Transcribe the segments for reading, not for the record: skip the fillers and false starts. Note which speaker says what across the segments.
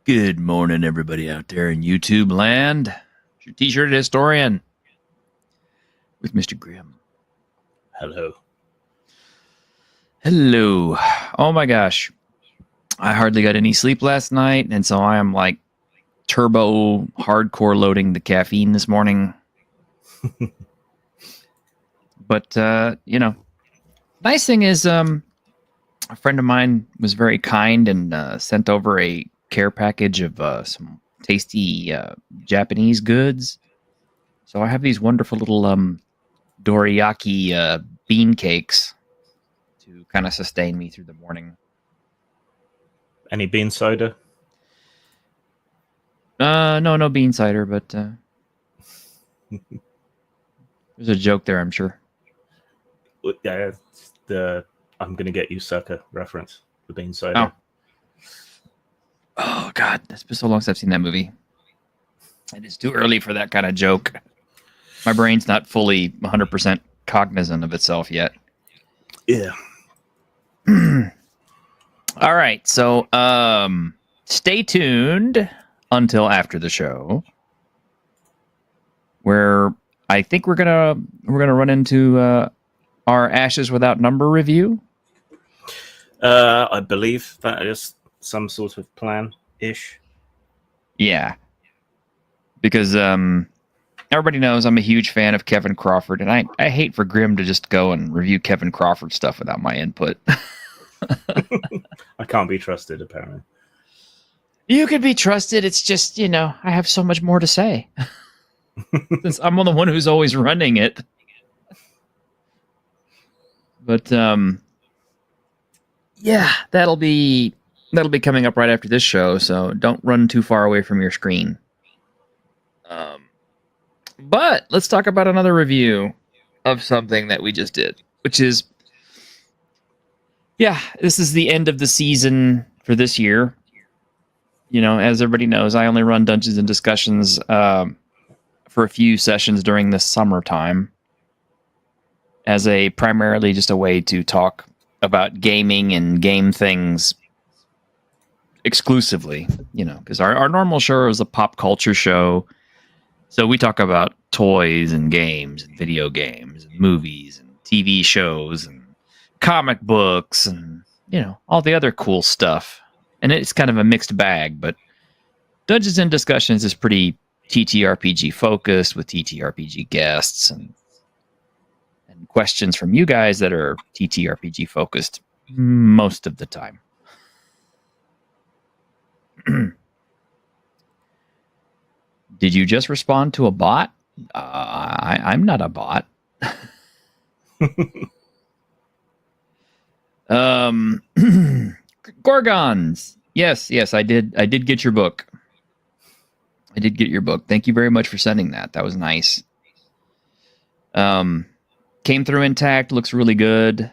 Speaker 1: Good morning, everybody out there in YouTube land. It's your T-shirted historian with Mr. Grimm.
Speaker 2: Hello.
Speaker 1: Hello. Oh my gosh. I hardly got any sleep last night, and so I am like turbo hardcore loading the caffeine this morning. But, nice thing is a friend of mine was very kind and sent over a care package of some tasty Japanese goods. So I have these wonderful little dorayaki bean cakes to kind of sustain me through the morning.
Speaker 2: Any bean cider?
Speaker 1: No bean cider, but there's a joke there, I'm sure.
Speaker 2: Yeah, I'm gonna get you sucker reference. The bean cider.
Speaker 1: Oh God, it's been so long since I've seen that movie. It is too early for that kind of joke. My brain's not fully 100% cognizant of itself yet.
Speaker 2: Yeah.
Speaker 1: All right, so stay tuned until after the show, where I think we're gonna run into our Ashes Without Number review.
Speaker 2: I believe that is some sort of plan-ish.
Speaker 1: Yeah, because everybody knows I'm a huge fan of Kevin Crawford, and I hate for Grimm to just go and review Kevin Crawford stuff without my input.
Speaker 2: I can't be trusted, apparently.
Speaker 1: You can be trusted. It's just, I have so much more to say. Since I'm the one who's always running it. But yeah, that'll be coming up right after this show, so don't run too far away from your screen. But let's talk about another review of something that we just did, which is, this is the end of the season for this year. As everybody knows, I only run Dungeons and Discussions for a few sessions during the summertime as primarily just a way to talk about gaming and game things exclusively, because our normal show is a pop culture show. So we talk about toys and games and video games and movies and TV shows and comic books and, all the other cool stuff. And it's kind of a mixed bag, but Dungeons and Discussions is pretty TTRPG focused with TTRPG guests and questions from you guys that are TTRPG focused most of the time. Did you just respond to a bot? I'm not a bot. Gorgons. Yes, I did get your book. I did get your book. Thank you very much for sending that. That was nice. Came through intact. Looks really good.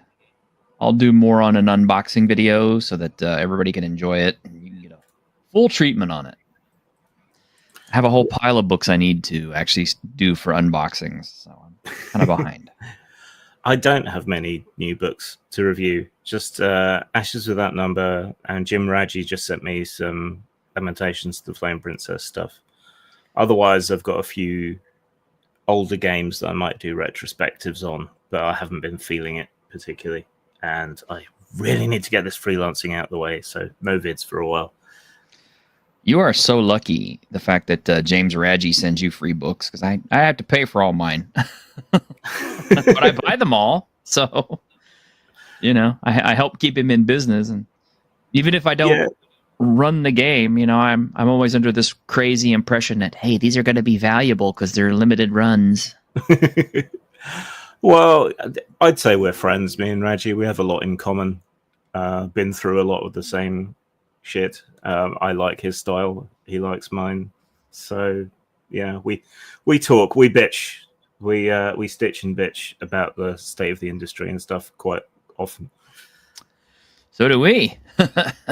Speaker 1: I'll do more on an unboxing video so that everybody can enjoy it and you can get a full treatment on it. I have a whole pile of books I need to actually do for unboxings, so I'm kind of behind.
Speaker 2: I don't have many new books to review. Just Ashes Without Number, and Jim Raji just sent me some Lamentations of the Flame Princess stuff. Otherwise, I've got a few older games that I might do retrospectives on, but I haven't been feeling it particularly. And I really need to get this freelancing out of the way, so no vids for a while.
Speaker 1: You are so lucky, the fact that James Raji sends you free books, because I have to pay for all mine. But I buy them all, so, I help keep him in business. And even if I don't run the game, I'm always under this crazy impression that, hey, these are going to be valuable because they're limited runs.
Speaker 2: Well, I'd say we're friends, me and Raji. We have a lot in common. Been through a lot of the same shit. I like his style. He likes mine. So, yeah, we talk. We bitch. We stitch and bitch about the state of the industry and stuff quite often.
Speaker 1: So do we.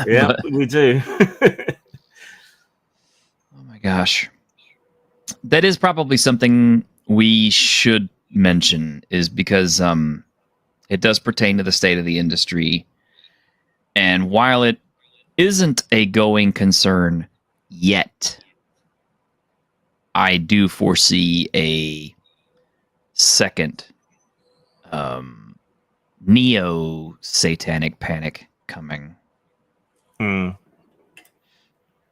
Speaker 2: Yeah, we do.
Speaker 1: Oh my gosh. That is probably something we should mention, is because it does pertain to the state of the industry. And while it isn't a going concern yet. I do foresee a second neo-satanic panic coming.
Speaker 2: Mm.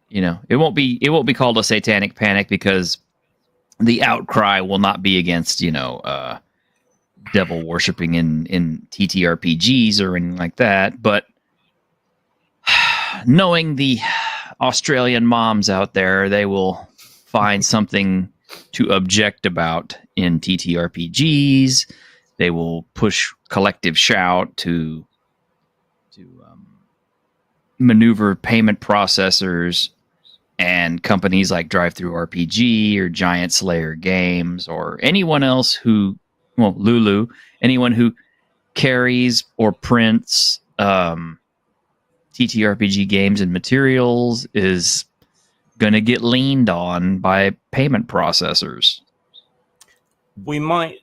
Speaker 1: You know, it won't be called a satanic panic because the outcry will not be against, devil worshipping in TTRPGs or anything like that. But knowing the Australian moms out there, they will find something to object about in TTRPGs. They will push collective shout to maneuver payment processors and companies like DriveThruRPG or Giant Slayer Games or anyone else who, Lulu, anyone who carries or prints TTRPG games and materials is going to get leaned on by payment processors.
Speaker 2: We might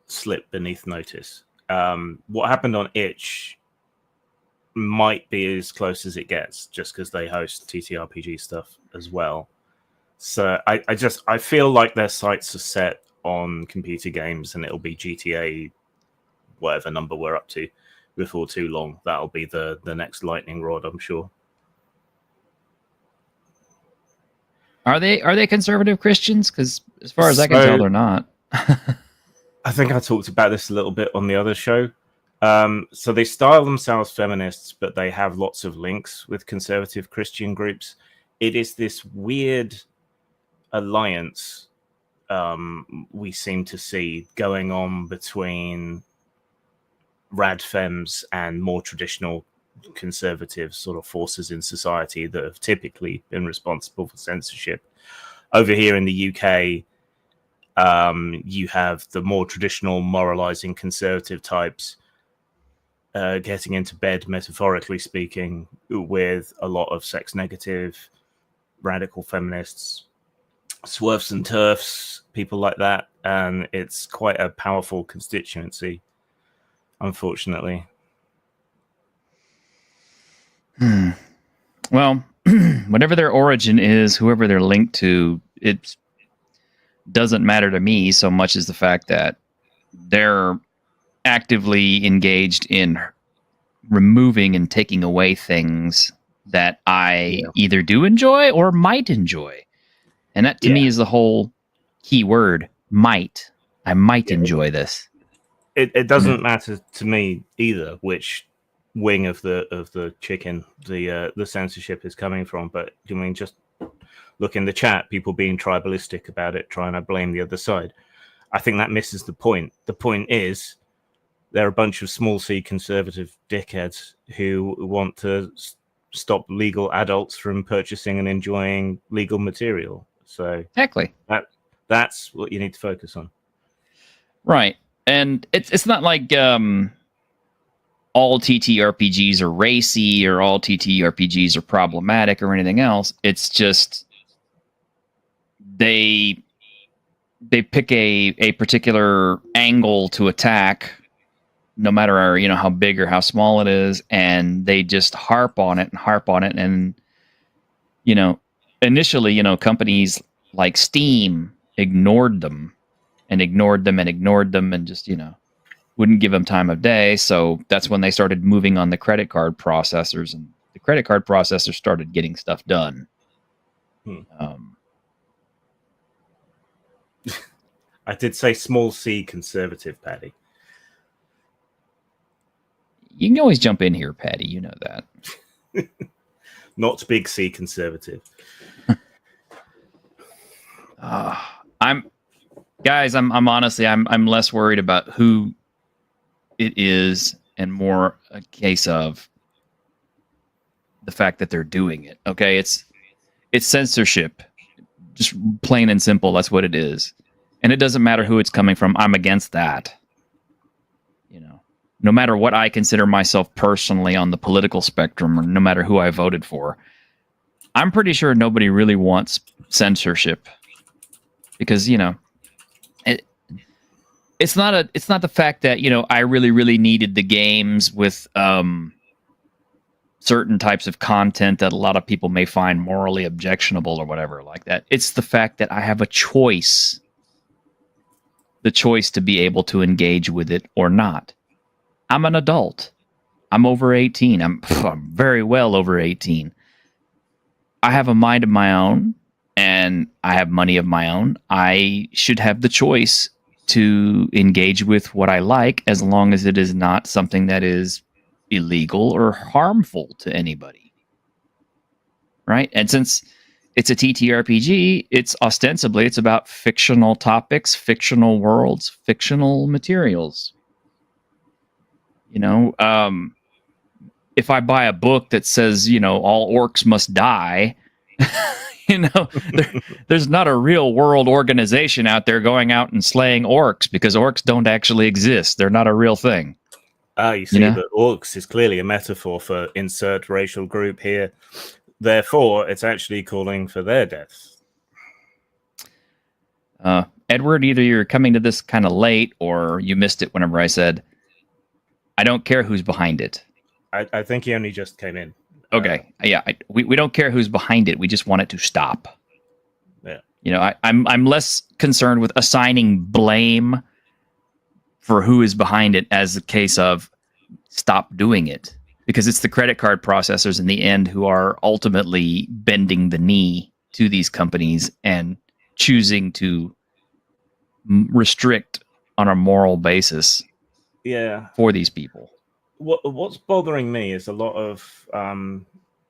Speaker 2: slip beneath notice. What happened on Itch might be as close as it gets, just because they host TTRPG stuff as well. So I feel like their sights are set on computer games, and it'll be GTA, whatever number we're up to, before too long. That'll be the next lightning rod, I'm sure.
Speaker 1: Are they conservative Christians? Because as far as I can tell, they're not.
Speaker 2: I think I talked about this a little bit on the other show. So they style themselves feminists, but they have lots of links with conservative Christian groups. It is this weird alliance we seem to see going on between radfems and more traditional conservative sort of forces in society that have typically been responsible for censorship. Over here in the UK, you have the more traditional moralizing conservative types getting into bed, metaphorically speaking, with a lot of sex negative radical feminists, swerfs and turfs, people like that, and it's quite a powerful constituency, unfortunately.
Speaker 1: Well, whatever their origin is, whoever they're linked to, it doesn't matter to me so much as the fact that they're actively engaged in removing and taking away things that I either do enjoy or might enjoy. And that to me is the whole key word, might. I might enjoy this.
Speaker 2: It doesn't matter to me either which wing of the chicken the censorship is coming from, but I mean, just look in the chat, people being tribalistic about it, trying to blame the other side. I think that misses the point. The point is they're a bunch of small c conservative dickheads who want to stop legal adults from purchasing and enjoying legal material. So
Speaker 1: exactly,
Speaker 2: that's what you need to focus on.
Speaker 1: Right. And it's not like all TTRPGs are racy or all TTRPGs are problematic or anything else. It's just they pick a particular angle to attack, no matter how big or how small it is, and they just harp on it. And initially, companies like Steam ignored them and just wouldn't give them time of day. So that's when they started moving on the credit card processors, and the credit card processors started getting stuff done.
Speaker 2: I did say small c conservative, Paddy.
Speaker 1: You can always jump in here, Paddy. You know that.
Speaker 2: Not big C conservative.
Speaker 1: I'm honestly, I'm less worried about who it is and more a case of the fact that they're doing it. Okay, it's censorship, just plain and simple. That's what it is, and it doesn't matter who it's coming from. I'm against that. No matter what I consider myself personally on the political spectrum, or no matter who I voted for, I'm pretty sure nobody really wants censorship, because it's not the fact that I really needed the games with certain types of content that a lot of people may find morally objectionable or whatever like that. It's the fact that I have a choice, the choice to be able to engage with it or not. I'm an adult. I'm over 18. I'm very well over 18. I have a mind of my own and I have money of my own. I should have the choice to engage with what I like as long as it is not something that is illegal or harmful to anybody. Right? And since it's a TTRPG, it's ostensibly it's about fictional topics, fictional worlds, fictional materials. You know, if I buy a book that says, you know, all orcs must die, you know, there's not a real world organization out there going out and slaying orcs because orcs don't actually exist. They're not a real thing.
Speaker 2: You see, but orcs is clearly a metaphor for insert racial group here. Therefore, it's actually calling for their deaths.
Speaker 1: Edward, either you're coming to this kind of late or you missed it whenever I said, I don't care who's behind it.
Speaker 2: I think he only just came in.
Speaker 1: Okay. We don't care who's behind it. We just want it to stop.
Speaker 2: Yeah.
Speaker 1: You know, I'm less concerned with assigning blame for who is behind it as a case of stop doing it. Because it's the credit card processors in the end who are ultimately bending the knee to these companies and choosing to restrict on a moral basis for these people.
Speaker 2: What's bothering me is a lot of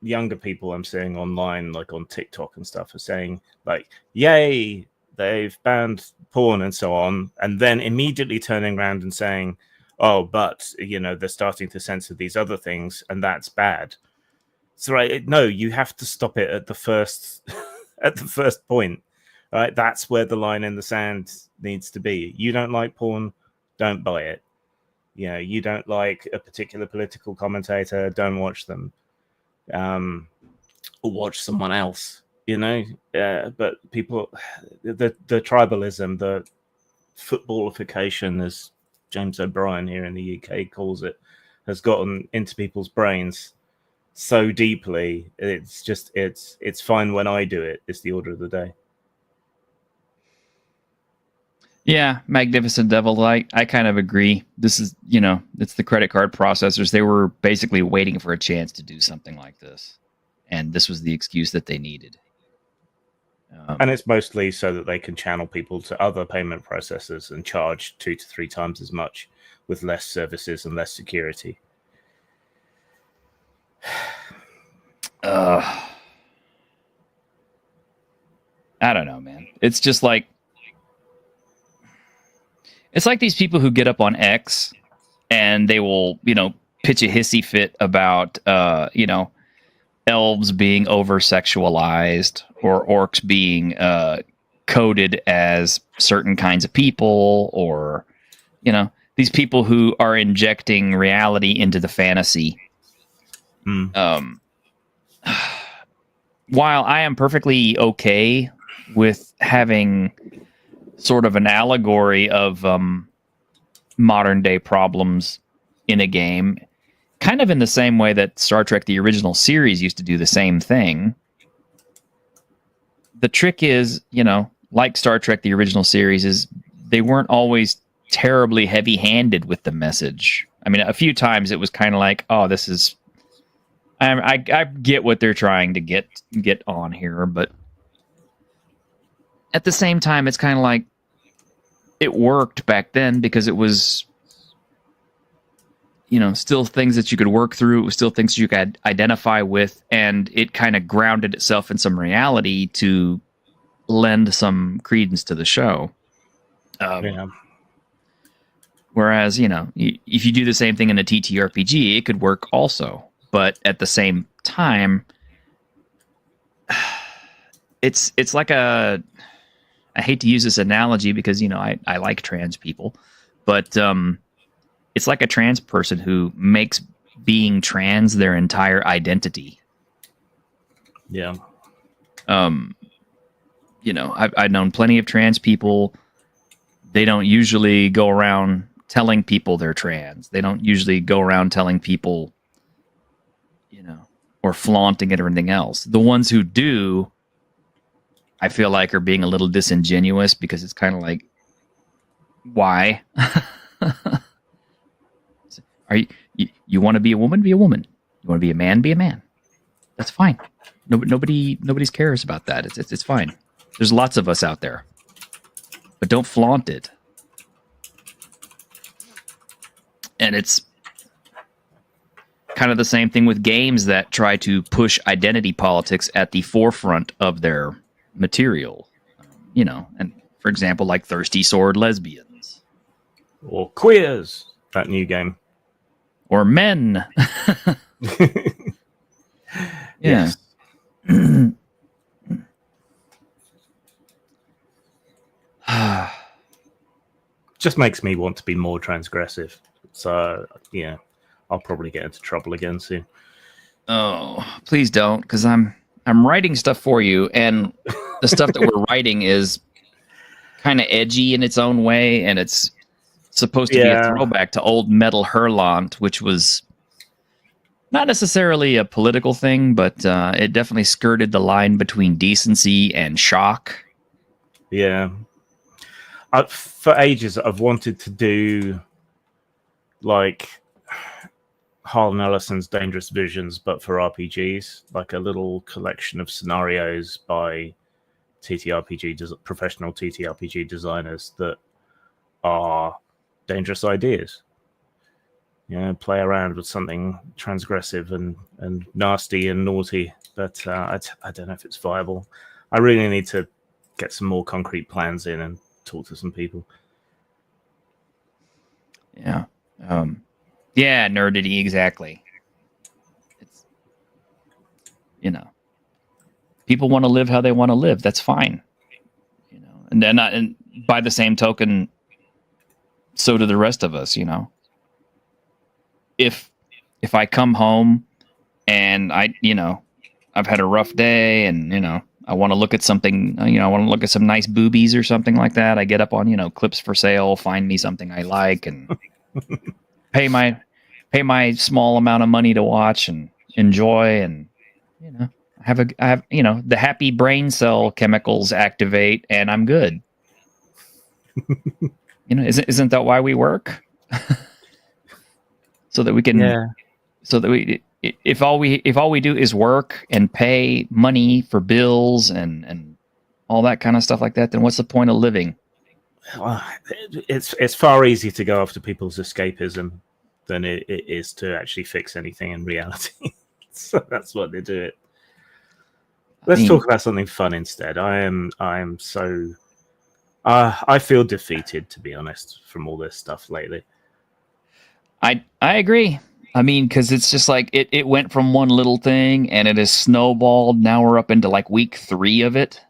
Speaker 2: younger people I'm seeing online, like on TikTok and stuff, are saying, like, yay, they've banned porn and so on, and then immediately turning around and saying, oh, but, you know, they're starting to censor these other things, and that's bad. So, right, no, you have to stop it at the first at the first point. Right? That's where the line in the sand needs to be. You don't like porn, don't buy it. You know, you don't like a particular political commentator, don't watch them. Or watch someone else, you know. But people, the tribalism, the footballification, as James O'Brien here in the UK calls it, has gotten into people's brains so deeply. It's just it's fine when I do it. It's the order of the day.
Speaker 1: Yeah, Magnificent Devil. I kind of agree. This is, you know, it's the credit card processors. They were basically waiting for a chance to do something like this. And this was the excuse that they needed.
Speaker 2: And it's mostly so that they can channel people to other payment processors and charge 2 to 3 times as much with less services and less security.
Speaker 1: I don't know, man. It's just like, it's like these people who get up on X and they will, you know, pitch a hissy fit about, you know, elves being over-sexualized or orcs being coded as certain kinds of people, or, you know, these people who are injecting reality into the fantasy. While I am perfectly okay with having sort of an allegory of modern day problems in a game, kind of in the same way that Star Trek, the original series, used to do the same thing. The trick is, you know, like Star Trek, the original series, is they weren't always terribly heavy-handed with the message. I mean, a few times it was kind of like, oh, this is... I get what they're trying to get on here, but at the same time, it's kind of like it worked back then because it was, you know, still things that you could work through. It was still things you could identify with, and it kind of grounded itself in some reality to lend some credence to the show. Whereas, you know, if you do the same thing in a TTRPG, it could work also. But at the same time, it's like I hate to use this analogy because, you know, I like trans people, but it's like a trans person who makes being trans their entire identity.
Speaker 2: Yeah.
Speaker 1: You know, I've known plenty of trans people. They don't usually go around telling people they're trans. They don't usually go around telling people, or flaunting it or anything else. The ones who do, I feel like, are being a little disingenuous, because it's kind of like, why? Are you want to be a woman? Be a woman. You want to be a man? Be a man. That's fine. Nobody cares about that. It's fine. There's lots of us out there, but don't flaunt it. And it's kind of the same thing with games that try to push identity politics at the forefront of their material. And for example, like Thirsty Sword Lesbians.
Speaker 2: Or Queers, that new game.
Speaker 1: Or Men. Yeah.
Speaker 2: Yes. Just makes me want to be more transgressive. So, yeah, I'll probably get into trouble again soon.
Speaker 1: Oh, please don't, because I'm writing stuff for you, and the stuff that we're writing is kind of edgy in its own way, and it's supposed to be a throwback to old Metal Hurlant, which was not necessarily a political thing, but it definitely skirted the line between decency and shock.
Speaker 2: Yeah. For ages, I've wanted to do like Harlan Ellison's Dangerous Visions, but for RPGs, like a little collection of scenarios by professional TTRPG designers that are dangerous ideas. Play around with something transgressive and nasty and naughty, but I don't know if it's viable. I really need to get some more concrete plans in and talk to some people.
Speaker 1: Yeah. Yeah, nerdity, exactly. It's, people want to live how they want to live. That's fine. And then, and by the same token, so do the rest of us. If I come home and I've had a rough day, and I want to look at something, I want to look at some nice boobies or something like that, I get up on clips for sale, find me something I like, and pay my small amount of money to watch and enjoy, and I have the happy brain cell chemicals activate, and I'm good. Isn't that why we work? So that we can, so that we, if all we do is work and pay money for bills and all that kind of stuff like that, then what's the point of living?
Speaker 2: Well, it's far easier to go after people's escapism than it is to actually fix anything in reality. So that's what they do it. Let's talk about something fun instead. I am so I feel defeated, to be honest, from all this stuff lately.
Speaker 1: I agree. Because it's just like it went from one little thing and it has snowballed. Now we're up into like week 3 of it.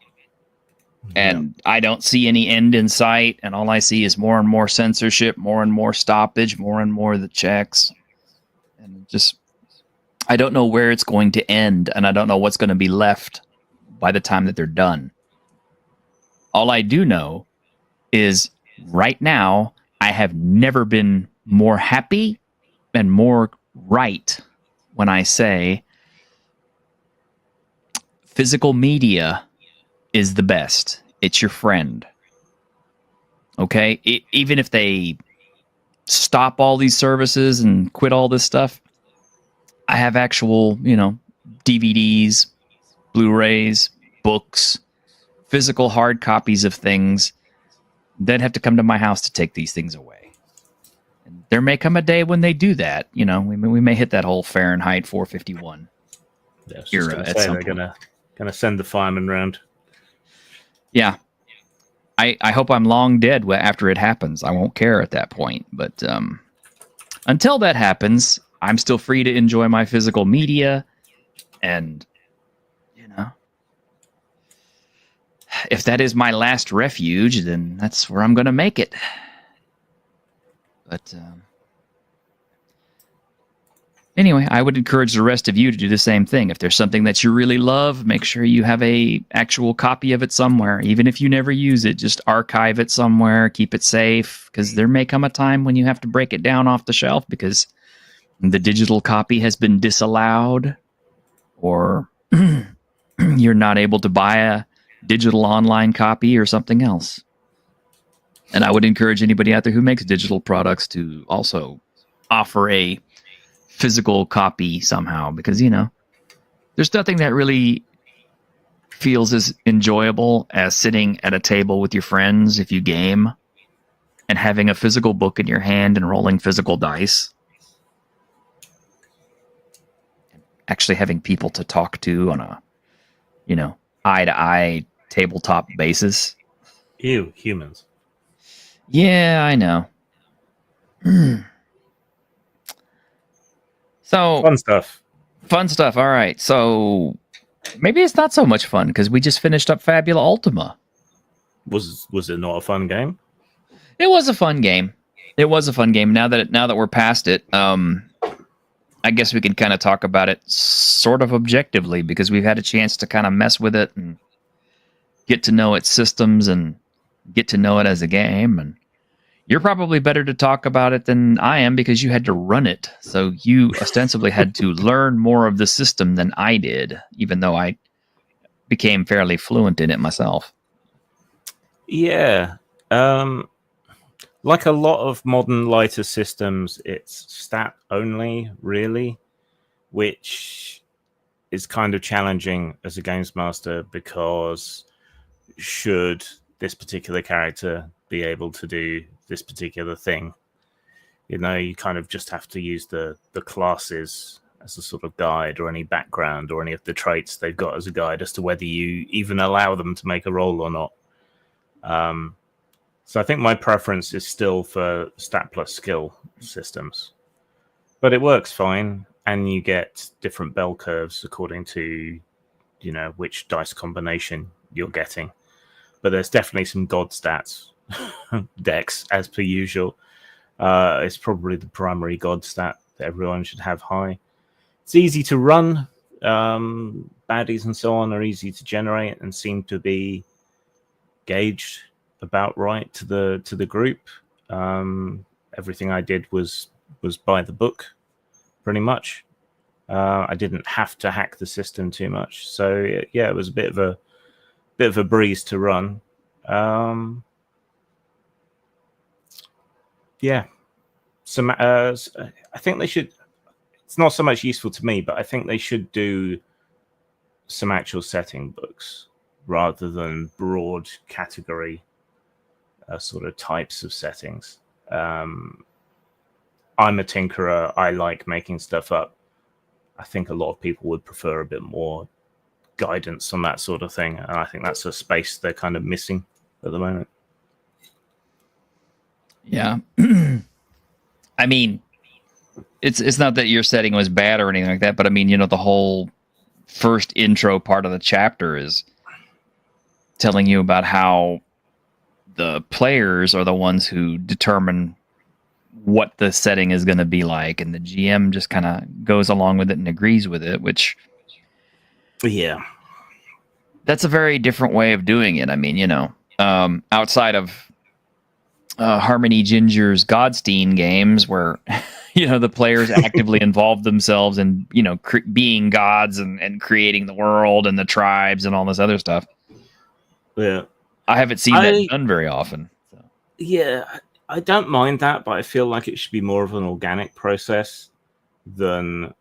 Speaker 1: And I don't see any end in sight. And all I see is more and more censorship, more and more stoppage, more and more of the checks. And just, I don't know where it's going to end. And I don't know what's going to be left by the time that they're done. All I do know is right now, I have never been more happy and more right when I say physical media is the best. It's your friend. Okay? Even if they stop all these services and quit all this stuff, I have actual, DVDs, Blu-rays, books, physical hard copies of things that have to come to my house to take these things away. And there may come a day when they do that. We may hit that whole Fahrenheit 451 era at some point.
Speaker 2: They're gonna send the firemen round.
Speaker 1: Yeah. I hope I'm long dead after it happens. I won't care at that point. But until that happens, I'm still free to enjoy my physical media. And, if that is my last refuge, then that's where I'm going to make it. But anyway, I would encourage the rest of you to do the same thing. If there's something that you really love, make sure you have a actual copy of it somewhere. Even if you never use it, just archive it somewhere, keep it safe, because there may come a time when you have to break it down off the shelf because the digital copy has been disallowed, or you're not able to buy a digital online copy or something else. And I would encourage anybody out there who makes digital products to also offer a physical copy somehow, because, there's nothing that really feels as enjoyable as sitting at a table with your friends if you game and having a physical book in your hand and rolling physical dice. Actually having people to talk to on a, eye-to-eye tabletop basis.
Speaker 2: Ew, humans.
Speaker 1: Yeah, I know. So Fun stuff. All right. So maybe it's not so much fun because we just finished up Fabula Ultima.
Speaker 2: Was it not a fun game?
Speaker 1: It was a fun game. Now that we're past it, I guess we can kind of talk about it sort of objectively because we've had a chance to kind of mess with it and get to know its systems and get to know it as a game. And you're probably better to talk about it than I am because you had to run it. So you ostensibly had to learn more of the system than I did, even though I became fairly fluent in it myself.
Speaker 2: Yeah. Like a lot of modern lighter systems, it's stat only, really, which is kind of challenging as a games master because should this particular character be able to do this particular thing, you kind of just have to use the classes as a sort of guide, or any background or any of the traits they've got as a guide as to whether you even allow them to make a roll or not. So I think my preference is still for stat plus skill systems, but it works fine, and you get different bell curves according to which dice combination you're getting. But there's definitely some god stats. Dex, as per usual, is probably the primary god stat that everyone should have high. It's easy to run. Baddies and so on are easy to generate and seem to be gauged about right to the group. Everything I did was by the book, pretty much. I didn't have to hack the system too much, so yeah, it was a bit of a breeze to run. Yeah, I think they should. It's not so much useful to me, but I think they should do some actual setting books rather than broad category sort of types of settings. I'm a tinkerer. I like making stuff up. I think a lot of people would prefer a bit more guidance on that sort of thing, and I think that's a space they're kind of missing at the moment.
Speaker 1: Yeah. I mean, it's not that your setting was bad or anything like that, but I mean, the whole first intro part of the chapter is telling you about how the players are the ones who determine what the setting is going to be like, and the GM just kind of goes along with it and agrees with it, which,
Speaker 2: yeah,
Speaker 1: that's a very different way of doing it. I mean, outside of Harmony Ginger's Godstein games, where the players actively involve themselves in being gods and creating the world and the tribes and all this other stuff.
Speaker 2: Yeah,
Speaker 1: I haven't seen that done very often. So.
Speaker 2: Yeah, I don't mind that, but I feel like it should be more of an organic process than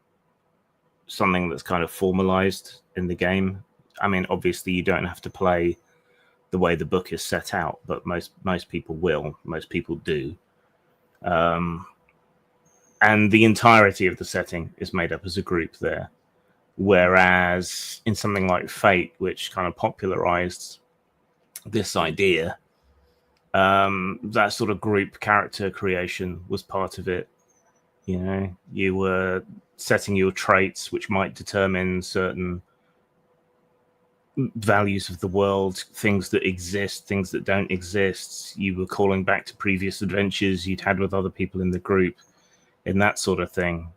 Speaker 2: something that's kind of formalized in the game. I mean, obviously, you don't have to play the way the book is set out, but most people will. Most people do. And the entirety of the setting is made up as a group there. Whereas in something like Fate, which kind of popularized this idea, that sort of group character creation was part of it. You were setting your traits, which might determine certain values of the world, things that exist, things that don't exist. You were calling back to previous adventures you'd had with other people in the group, in that sort of thing,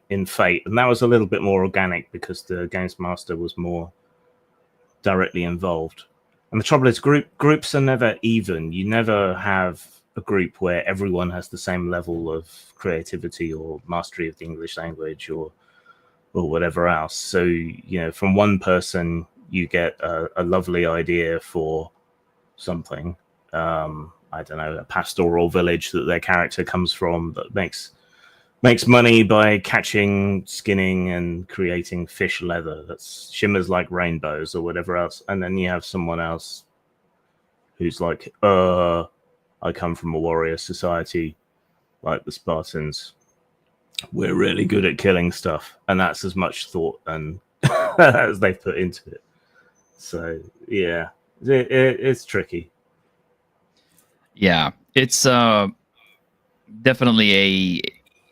Speaker 2: in Fate. And that was a little bit more organic because the games master was more directly involved. And the trouble is, groups are never even. You never have a group where everyone has the same level of creativity or mastery of the English language or whatever else. So, from one person, you get a lovely idea for something. I don't know, a pastoral village that their character comes from that makes money by catching, skinning, and creating fish leather that shimmers like rainbows or whatever else. And then you have someone else who's like, I come from a warrior society like the Spartans. We're really good at killing stuff. And that's as much thought and as they've put into it. So, yeah, it's tricky.
Speaker 1: Yeah, it's definitely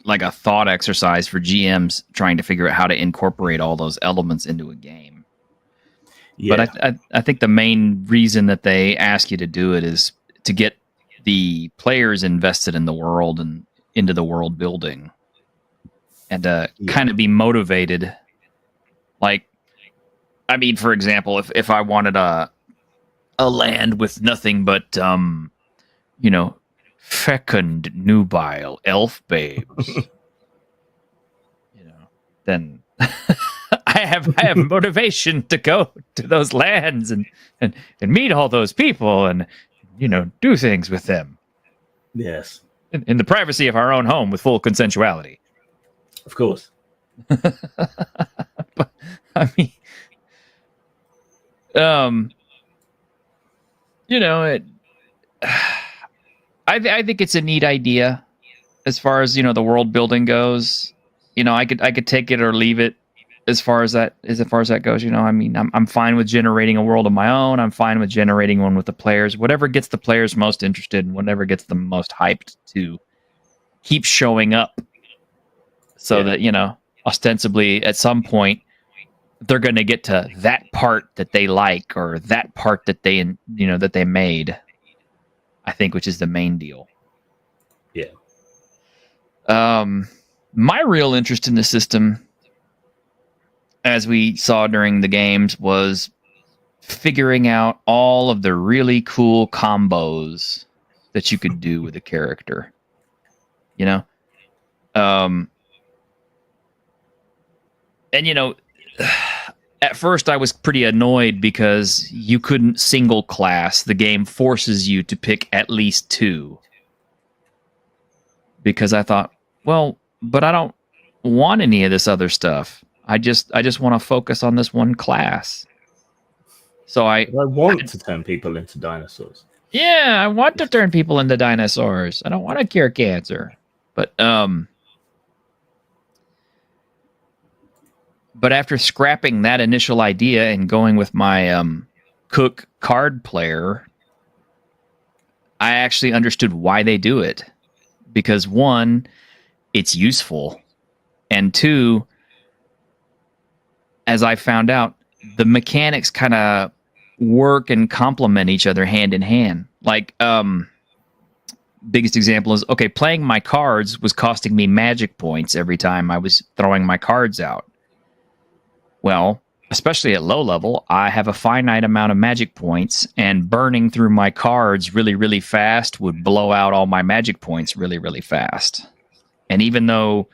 Speaker 1: a thought exercise for GMs trying to figure out how to incorporate all those elements into a game. Yeah. But I think the main reason that they ask you to do it is to get the players invested in the world and into the world building, and kind of be motivated. Like, I mean, for example, if I wanted a land with nothing but fecund, nubile elf babes, then I have motivation to go to those lands and meet all those people and do things with them.
Speaker 2: Yes,
Speaker 1: in the privacy of our own home with full consensuality.
Speaker 2: Of course.
Speaker 1: But, I mean, I think it's a neat idea as far as the world building goes. I could take it or leave it as far as that goes. I mean, I'm fine with generating a world of my own. I'm fine with generating one with the players. Whatever gets the players most interested and whatever gets them most hyped to keep showing up, so that ostensibly at some point they're going to get to that part that they like or that part that they that they made. I think, which is the main deal.
Speaker 2: Yeah.
Speaker 1: My real interest in the system, as we saw during the games, was figuring out all of the really cool combos that you could do with a character. And at first I was pretty annoyed because you couldn't single class. The game forces you to pick at least two. Because I thought, well, but I don't want any of this other stuff. I just want to focus on this one class. So I
Speaker 2: want to turn people into dinosaurs.
Speaker 1: Yeah, I want to turn people into dinosaurs. I don't want to cure cancer. But after scrapping that initial idea and going with my Cook card player, I actually understood why they do it. Because one, it's useful. And two, as I found out, the mechanics kind of work and complement each other hand in hand. Like, biggest example is, okay, playing my cards was costing me magic points every time I was throwing my cards out. Well, especially at low level, I have a finite amount of magic points, and burning through my cards really, really fast would blow out all my magic points really, really fast. And even though,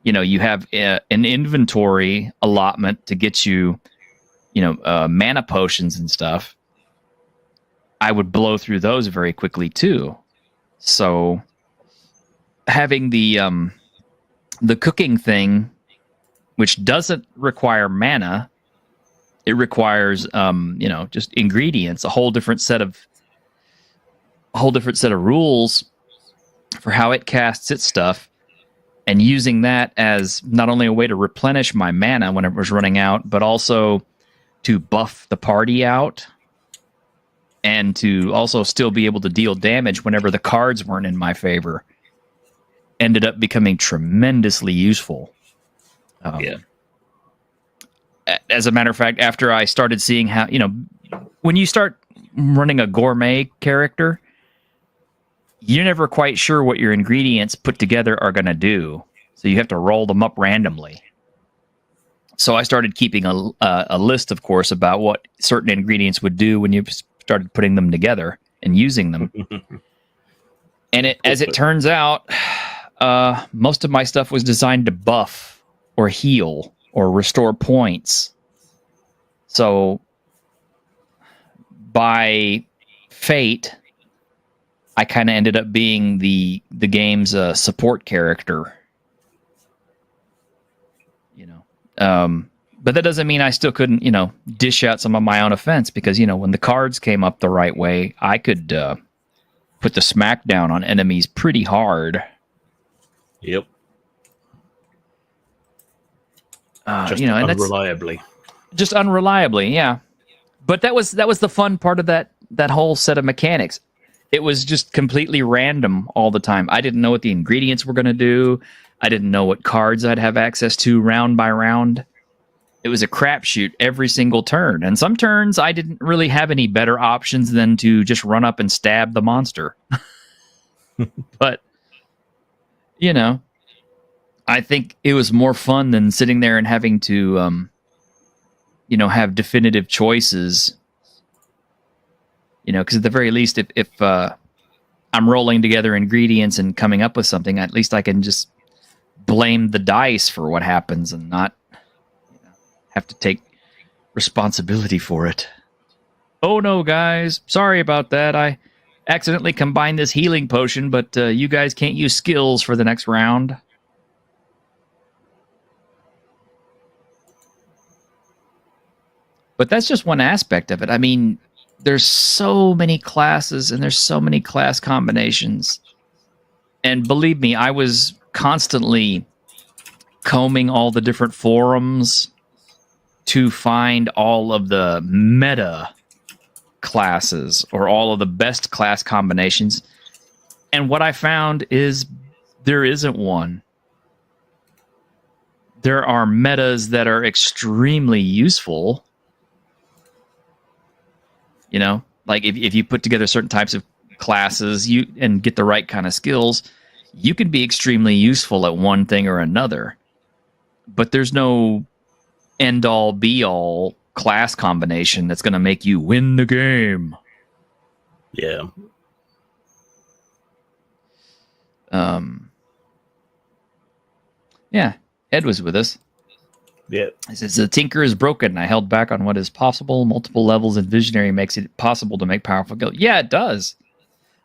Speaker 1: you have an inventory allotment to get you, mana potions and stuff, I would blow through those very quickly too. So having the cooking thing, which doesn't require mana, it requires just ingredients, a whole different set of rules for how it casts its stuff, and using that as not only a way to replenish my mana when it was running out, but also to buff the party out and to also still be able to deal damage whenever the cards weren't in my favor, ended up becoming tremendously useful. As a matter of fact, after I started seeing how, when you start running a gourmet character, you're never quite sure what your ingredients put together are going to do. So you have to roll them up randomly. So I started keeping a list, of course, about what certain ingredients would do when you started putting them together and using them. And as it turns out, most of my stuff was designed to buff or heal or restore points. So by fate, I kind of ended up being the game's support character. But that doesn't mean I still couldn't, dish out some of my own offense, because, when the cards came up the right way, I could put the smackdown on enemies pretty hard.
Speaker 2: Yep.
Speaker 3: Just
Speaker 1: and
Speaker 3: unreliably.
Speaker 1: Just unreliably, yeah. But that was the fun part of that whole set of mechanics. It was just completely random all the time. I didn't know what the ingredients were going to do. I didn't know what cards I'd have access to round by round. It was a crapshoot every single turn. And some turns I didn't really have any better options than to just run up and stab the monster. But, I think it was more fun than sitting there and having to, have definitive choices. Because at the very least, if I'm rolling together ingredients and coming up with something, at least I can just blame the dice for what happens and not have to take responsibility for it. Oh no, guys. Sorry about that. I accidentally combined this healing potion, but you guys can't use skills for the next round. But that's just one aspect of it. I mean, there's so many classes and there's so many class combinations. And believe me, I was constantly combing all the different forums to find all of the meta classes or all of the best class combinations. And what I found is there isn't one. There are metas that are extremely useful. Like if you put together certain types of classes and get the right kind of skills, you can be extremely useful at one thing or another. But there's no end-all, be-all class combination that's going to make you win the game.
Speaker 2: Yeah.
Speaker 1: Yeah, Ed was with us.
Speaker 2: Yeah.
Speaker 1: He says, the Tinker is broken. I held back on what is possible. Multiple levels and Visionary makes it possible to make powerful guild. Yeah, it does.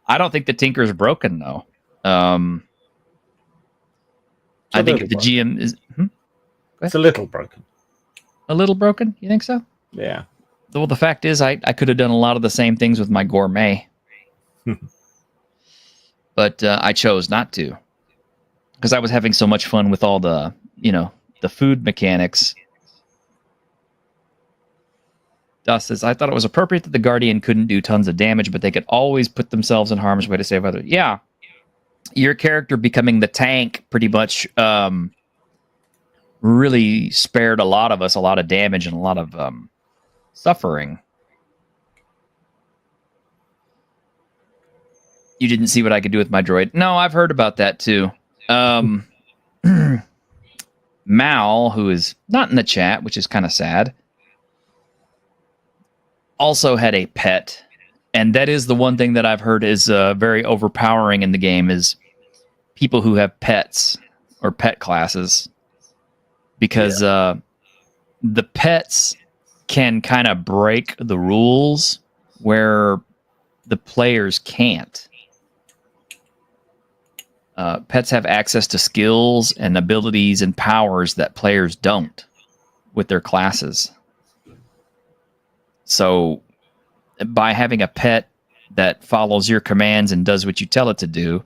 Speaker 1: I don't think the Tinker is broken, though. I think if the GM is...
Speaker 2: It's a little broken.
Speaker 1: A little broken? You think so?
Speaker 2: Yeah.
Speaker 1: Well, the fact is, I could have done a lot of the same things with my Gourmet. But I chose not to. Because I was having so much fun with all the, the food mechanics. Dust says, I thought it was appropriate that the Guardian couldn't do tons of damage, but they could always put themselves in harm's way to save others. Yeah. Your character becoming the tank pretty much really spared a lot of us a lot of damage and a lot of suffering. You didn't see what I could do with my droid. No, I've heard about that too. Mal, who is not in the chat, which is kind of sad, also had a pet. And that is the one thing that I've heard is very overpowering in the game is people who have pets or pet classes. Because the pets can kind of break the rules where the players can't. Pets have access to skills and abilities and powers that players don't with their classes. So by having a pet that follows your commands and does what you tell it to do,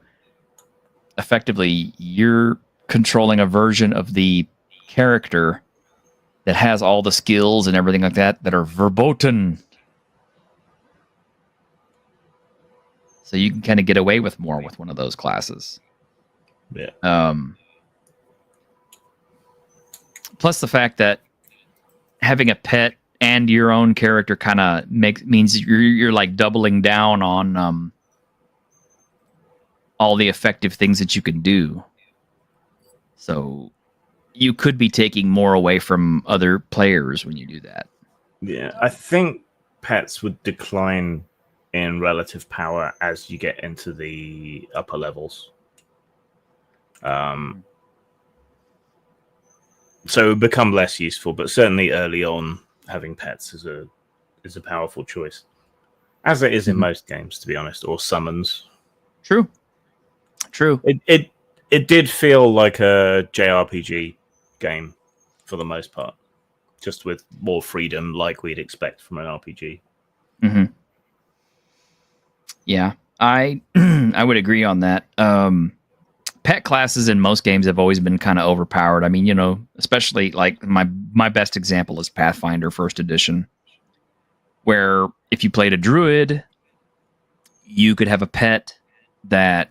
Speaker 1: effectively you're controlling a version of the character that has all the skills and everything like that are verboten. So you can kind of get away with more with one of those classes.
Speaker 2: Yeah.
Speaker 1: Plus the fact that having a pet and your own character kind of means you're like doubling down on all the effective things that you can do. So you could be taking more away from other players when you do that.
Speaker 2: Yeah, I think pets would decline in relative power as you get into the upper levels. So it would become less useful, but certainly early on, having pets is a powerful choice, as it is in most games, to be honest, or summons.
Speaker 1: True.
Speaker 2: It did feel like a JRPG game for the most part, just with more freedom, like we'd expect from an RPG.
Speaker 1: Mm-hmm. Yeah, I would agree on that. Pet classes in most games have always been kind of overpowered. I mean, especially like my best example is Pathfinder First Edition, where if you played a druid, you could have a pet that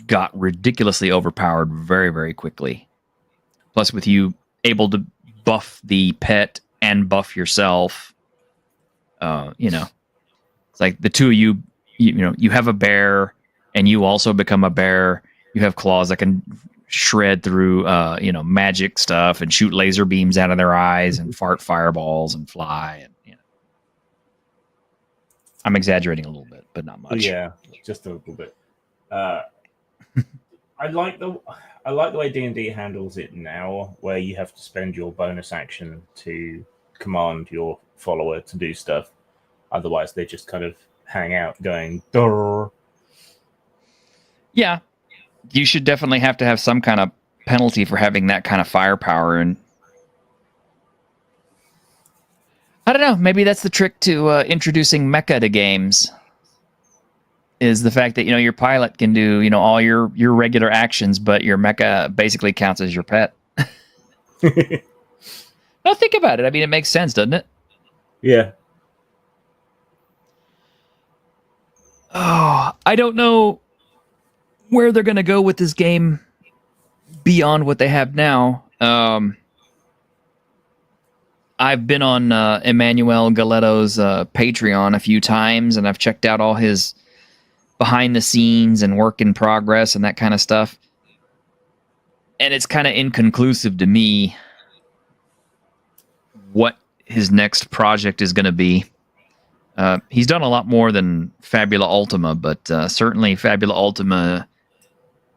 Speaker 1: got ridiculously overpowered very, very quickly. Plus, with you able to buff the pet and buff yourself, it's like the two of you, you have a bear and you also become a bear. You have claws that can shred through, magic stuff and shoot laser beams out of their eyes and fart fireballs and fly. And I'm exaggerating a little bit, but not much.
Speaker 2: Yeah, just a little bit. I like the way D&D handles it now, where you have to spend your bonus action to command your follower to do stuff. Otherwise, they just kind of hang out going, "Durr."
Speaker 1: Yeah. You should definitely have to have some kind of penalty for having that kind of firepower. And I don't know, maybe that's the trick to introducing mecha to games, is the fact that, your pilot can do, all your regular actions, but your mecha basically counts as your pet. No, think about it. I mean, it makes sense, doesn't it?
Speaker 2: Yeah.
Speaker 1: Oh, I don't know where they're going to go with this game beyond what they have now. I've been on Emmanuel Galetto's Patreon a few times, and I've checked out all his behind the scenes and work in progress and that kind of stuff. And it's kind of inconclusive to me what his next project is going to be. He's done a lot more than Fabula Ultima, but certainly Fabula Ultima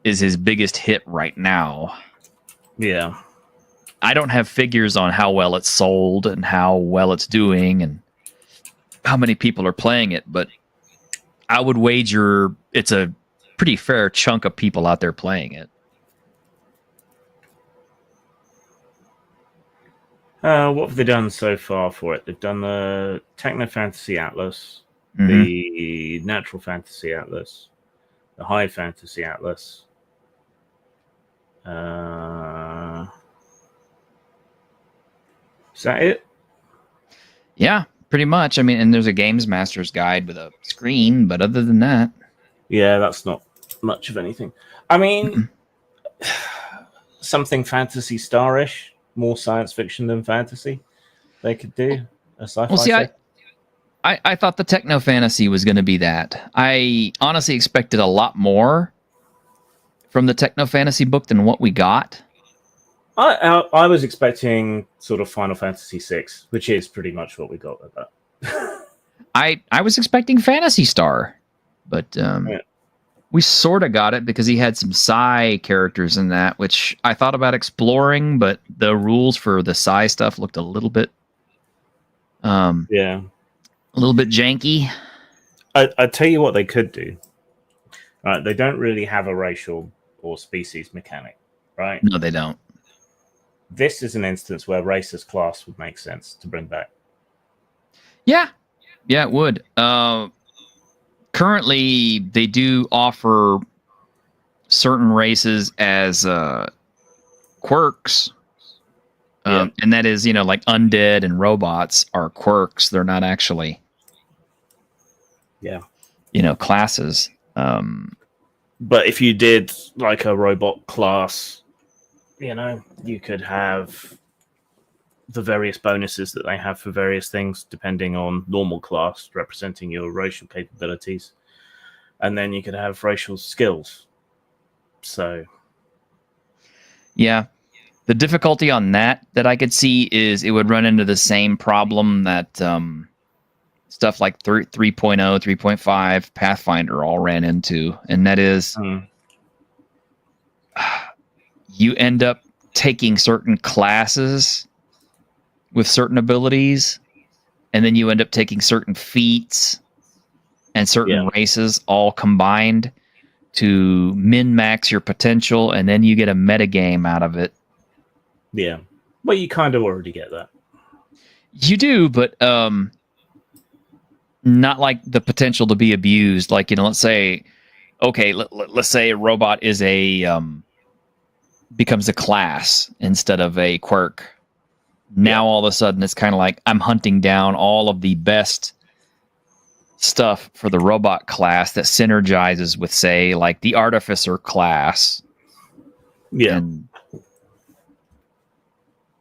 Speaker 1: is his biggest hit right now.
Speaker 2: Yeah.
Speaker 1: I don't have figures on how well it's sold and how well it's doing and how many people are playing it, but I would wager it's a pretty fair chunk of people out there playing it.
Speaker 2: What have they done so far for it? They've done the Techno Fantasy Atlas, the Natural Fantasy Atlas, the High Fantasy Atlas. Is that it?
Speaker 1: Yeah, pretty much. I mean, and there's a Games Master's Guide with a screen, but other than that...
Speaker 2: Yeah, that's not much of anything. I mean, something Phantasy Star-ish, more science fiction than fantasy, they could do. A sci-fi.
Speaker 1: Well, see, I thought the Techno Fantasy was going to be that. I honestly expected a lot more from the Techno Fantasy book than what we got.
Speaker 2: I was expecting sort of Final Fantasy VI, which is pretty much what we got with that.
Speaker 1: I was expecting Phantasy Star, but we sort of got it because he had some Psy characters in that, which I thought about exploring, but the rules for the Psy stuff looked a little bit, a little bit janky.
Speaker 2: I tell you what they could do. Right, they don't really have a racial or species mechanic, right?
Speaker 1: No, they don't.
Speaker 2: This is an instance where race as class would make sense to bring back.
Speaker 1: Yeah, it would. Currently, they do offer certain races as quirks. And that is, like undead and robots are quirks. They're not actually, classes.
Speaker 2: But if you did like a robot class, you could have the various bonuses that they have for various things, depending on normal class, representing your racial capabilities. And then you could have racial skills. So,
Speaker 1: yeah. The difficulty on that I could see is it would run into the same problem that stuff like 3.0, 3.5, Pathfinder all ran into, and that is you end up taking certain classes with certain abilities, and then you end up taking certain feats and certain races all combined to min-max your potential, and then you get a metagame out of it.
Speaker 2: Yeah. Well, you kind of already get that.
Speaker 1: You do, but not like the potential to be abused. Like, let's say, okay, let's say a robot is becomes a class instead of a quirk. Now all of a sudden it's kind of like I'm hunting down all of the best stuff for the robot class that synergizes with, say, like the artificer class.
Speaker 2: Yeah.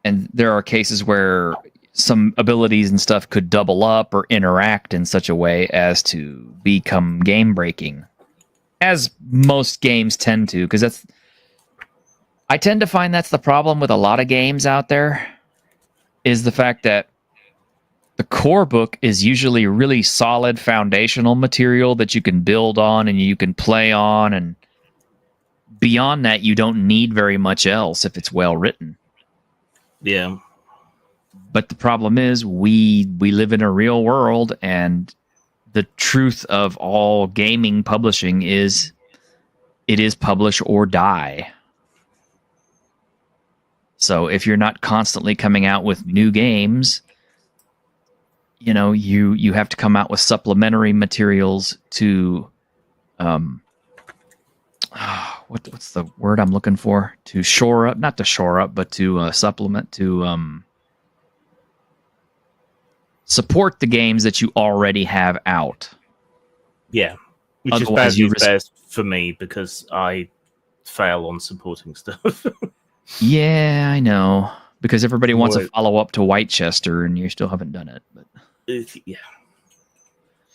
Speaker 1: And there are cases where some abilities and stuff could double up or interact in such a way as to become game breaking, as most games tend to, because I tend to find that's the problem with a lot of games out there, is the fact that the core book is usually really solid foundational material that you can build on and you can play on, and beyond that you don't need very much else if it's well written.
Speaker 2: Yeah.
Speaker 1: But the problem is we live in a real world, and the truth of all gaming publishing is it is publish or die. So if you're not constantly coming out with new games, you have to come out with supplementary materials to what's the word I'm looking for? To shore up, not to shore up, but to supplement, to support the games that you already have out.
Speaker 2: Yeah. Which
Speaker 1: Otherwise,
Speaker 2: is best for me because I fail on supporting stuff.
Speaker 1: Yeah, I know. Because everybody wants a follow-up to Whitechester, and you still haven't done it. But
Speaker 2: yeah.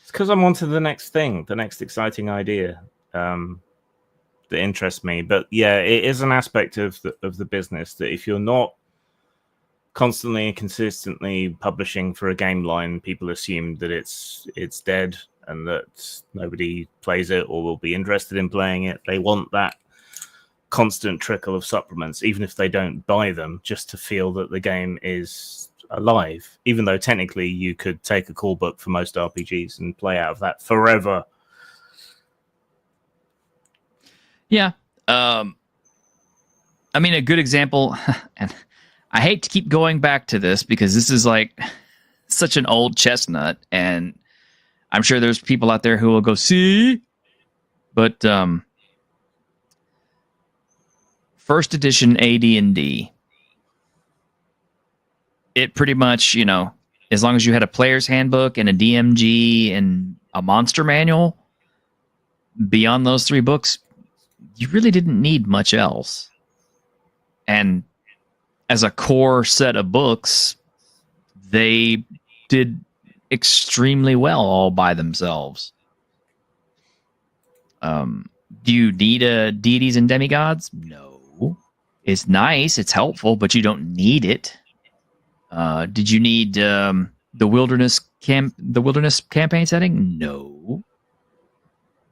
Speaker 2: It's because I'm on to the next thing, the next exciting idea that interests me. But yeah, it is an aspect of the business that if you're not constantly and consistently publishing for a game line, people assume that it's dead and that nobody plays it or will be interested in playing it. They want that constant trickle of supplements, even if they don't buy them, just to feel that the game is alive, even though technically you could take a core book for most RPGs and play out of that forever.
Speaker 1: Yeah. I mean, a good example, and I hate to keep going back to this because this is like such an old chestnut, and I'm sure there's people out there who will go, see? But first edition AD&D, it pretty much, as long as you had a player's handbook and a DMG and a monster manual, beyond those 3 books, you really didn't need much else. And as a core set of books, they did extremely well all by themselves. Do you need deities and demigods? No. It's nice, it's helpful, but you don't need it. Did you need the wilderness campaign setting? No.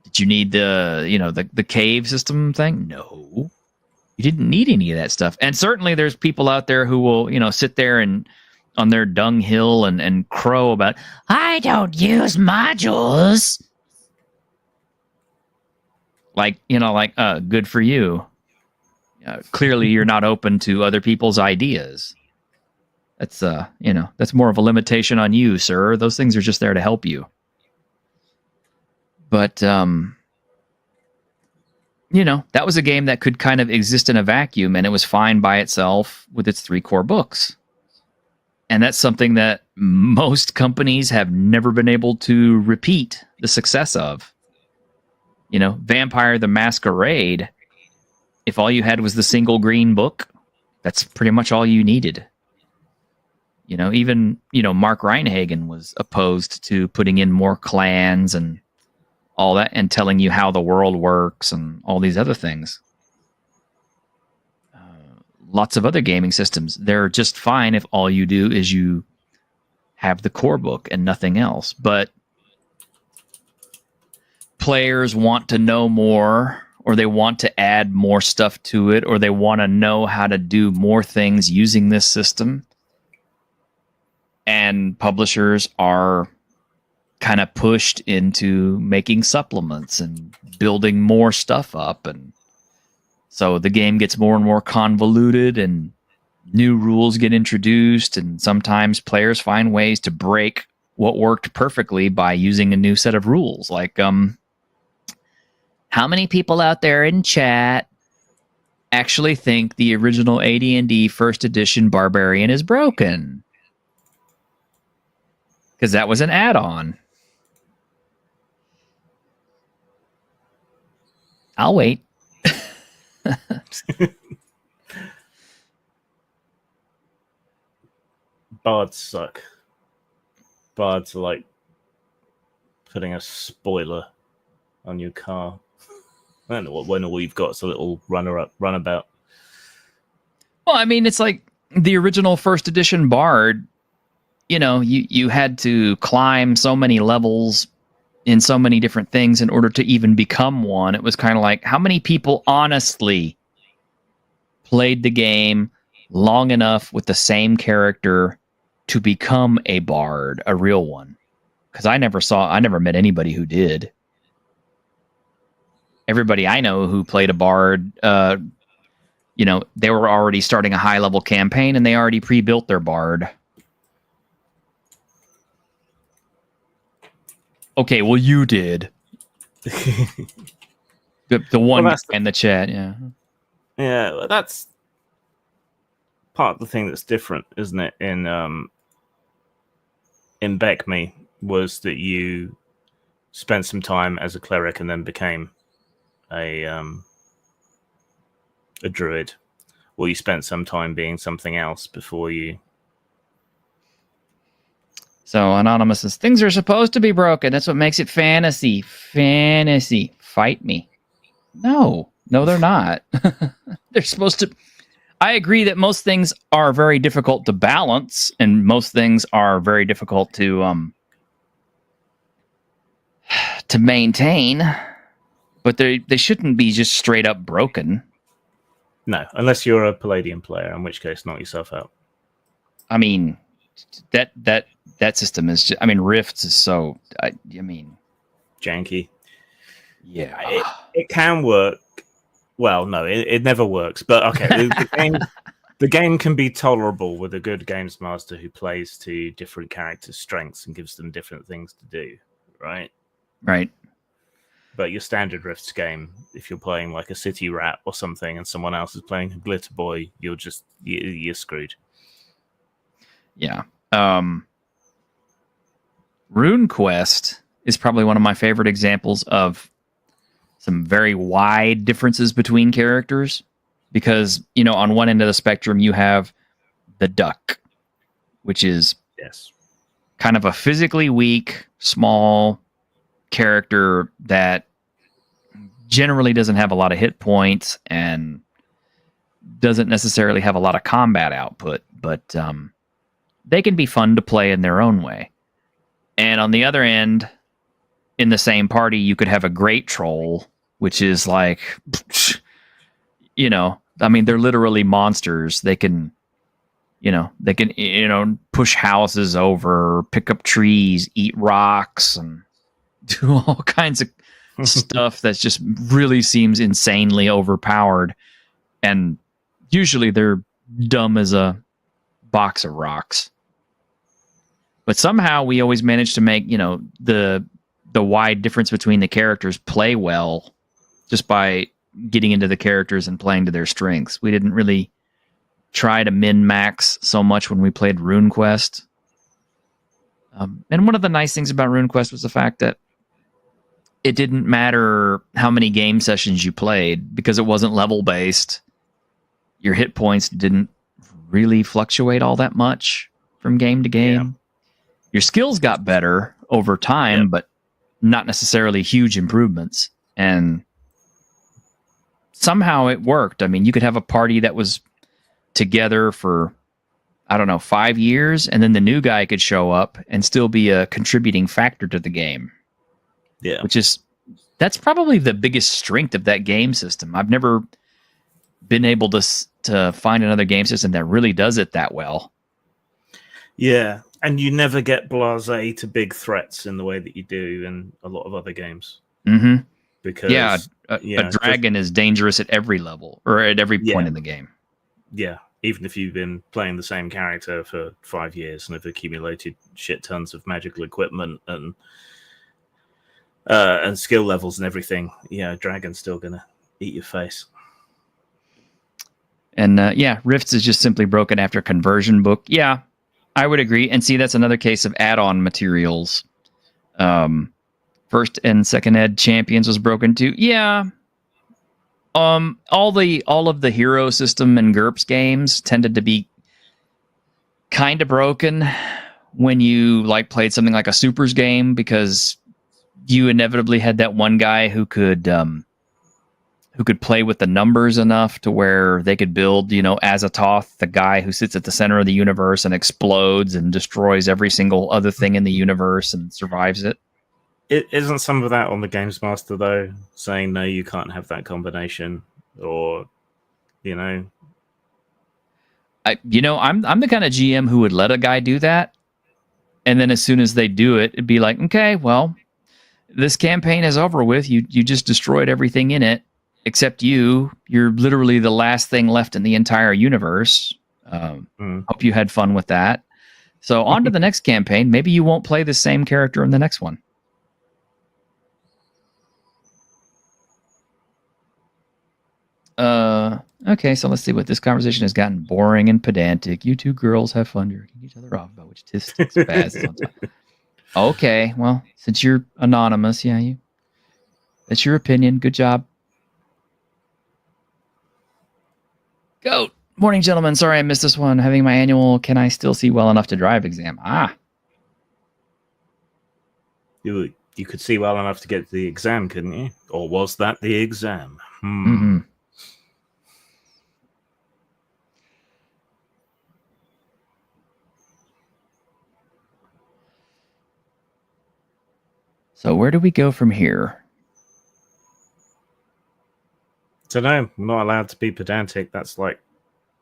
Speaker 1: Did you need the cave system thing? No. You didn't need any of that stuff. And certainly there's people out there who will, sit there and on their dunghill and crow about, I don't use modules. Like, good for you. Clearly you're not open to other people's ideas. That's, that's more of a limitation on you, sir. Those things are just there to help you. But, that was a game that could kind of exist in a vacuum, and it was fine by itself with its 3 core books. And that's something that most companies have never been able to repeat the success of. Vampire the Masquerade, if all you had was the single green book, that's pretty much all you needed. Even, Mark Reinhagen was opposed to putting in more clans and all that and telling you how the world works and all these other things. Lots of other gaming systems, they're just fine if all you do is you have the core book and nothing else. But players want to know more, or they want to add more stuff to it, or they want to know how to do more things using this system. And publishers are kind of pushed into making supplements and building more stuff up. And so the game gets more and more convoluted, and new rules get introduced, and sometimes players find ways to break what worked perfectly by using a new set of rules. Like, how many people out there in chat actually think the original AD&D first edition Barbarian is broken? Because that was an add-on. I'll wait.
Speaker 2: Bards suck. Bards are like putting a spoiler on your car. I don't know what when all you've got is a little runabout.
Speaker 1: Well, I mean, it's like the original first edition Bard. You know, you had to climb so many levels in so many different things in order to even become one. It was kind of like, how many people honestly played the game long enough with the same character to become a bard, a real one? Because I never met anybody who did. Everybody I know who played a bard, you know, they were already starting a high level campaign and they already pre-built their bard. Okay, well, you did. the one
Speaker 2: Well,
Speaker 1: in the chat, yeah.
Speaker 2: Yeah, well, that's part of the thing that's different, isn't it? In Beck Me, was that you spent some time as a cleric and then became a druid, or you spent some time being something else before you.
Speaker 1: So Anonymous says, things are supposed to be broken. That's what makes it fantasy. Fantasy. Fight me. No, they're not. They're supposed to. I agree that most things are very difficult to balance, and most things are very difficult to maintain. But they shouldn't be just straight up broken.
Speaker 2: No, unless you're a Palladium player, in which case, knock yourself out.
Speaker 1: I mean, that system is just, I mean, Rifts is so, I mean,
Speaker 2: janky.
Speaker 1: Yeah.
Speaker 2: It can work. Well, no, it never works. But okay, the game can be tolerable with a good games master who plays to different characters' strengths and gives them different things to do, right?
Speaker 1: Right.
Speaker 2: But your standard Rifts game, if you're playing like a City Rat or something and someone else is playing a Glitter Boy, you're screwed.
Speaker 1: Yeah. RuneQuest is probably one of my favorite examples of some very wide differences between characters, because, you know, on one end of the spectrum you have the Duck, which is kind of a physically weak, small character that generally doesn't have a lot of hit points and doesn't necessarily have a lot of combat output, but they can be fun to play in their own way. And on the other end, in the same party, you could have a Great Troll, which is like, you know, I mean, they're literally monsters. They can push houses over, pick up trees, eat rocks, and do all kinds of stuff that just really seems insanely overpowered. And usually they're dumb as a box of rocks. But somehow we always manage to make, you know, the wide difference between the characters play well just by getting into the characters and playing to their strengths. We didn't really try to min-max so much when we played RuneQuest. And one of the nice things about RuneQuest was the fact that it didn't matter how many game sessions you played, because it wasn't level-based. Your hit points didn't really fluctuate all that much from game to game. Yeah. Your skills got better over time, but not necessarily huge improvements. And somehow it worked. I mean, you could have a party that was together for I don't know, 5 years, and then the new guy could show up and still be a contributing factor to the game.
Speaker 2: Yeah.
Speaker 1: That's probably the biggest strength of that game system. I've never been able to find another game system that really does it that well.
Speaker 2: Yeah, and you never get blasé to big threats in the way that you do in a lot of other games.
Speaker 1: Mm-hmm.
Speaker 2: Because
Speaker 1: a dragon is dangerous at every level or at every point in the game.
Speaker 2: Yeah, even if you've been playing the same character for 5 years and have accumulated shit tons of magical equipment and skill levels and everything, dragon's still gonna eat your face.
Speaker 1: And Rifts is just simply broken after conversion book. Yeah, I would agree. And see, that's another case of add-on materials. First and second ed champions was broken too. Yeah. All of the hero system and GURPS games tended to be kind of broken when you played something like a Supers game, because you inevitably had that one guy who could play with the numbers enough to where they could build, Azathoth, the guy who sits at the center of the universe and explodes and destroys every single other thing in the universe and survives it.
Speaker 2: It isn't some of that on the Games Master though, saying no, you can't have that combination, or I'm
Speaker 1: the kind of GM who would let a guy do that, and then as soon as they do it, it'd be like, okay, well, this campaign is over with. You just destroyed everything in it except you. You're literally the last thing left in the entire universe. Hope you had fun with that. So on to the next campaign. Maybe you won't play the same character in the next one. Okay, so let's see what this conversation has gotten boring and pedantic. You two girls have fun jerking each other off about which sticks fast. Okay, well, since you're anonymous, that's your opinion. Good job. Goat. Morning, gentlemen. Sorry I missed this one. Having my annual Can I Still See Well Enough to Drive exam.
Speaker 2: You could see well enough to get the exam, couldn't you? Or was that the exam?
Speaker 1: Mm-hmm. So where do we go from here?
Speaker 2: So no, I'm not allowed to be pedantic. That's like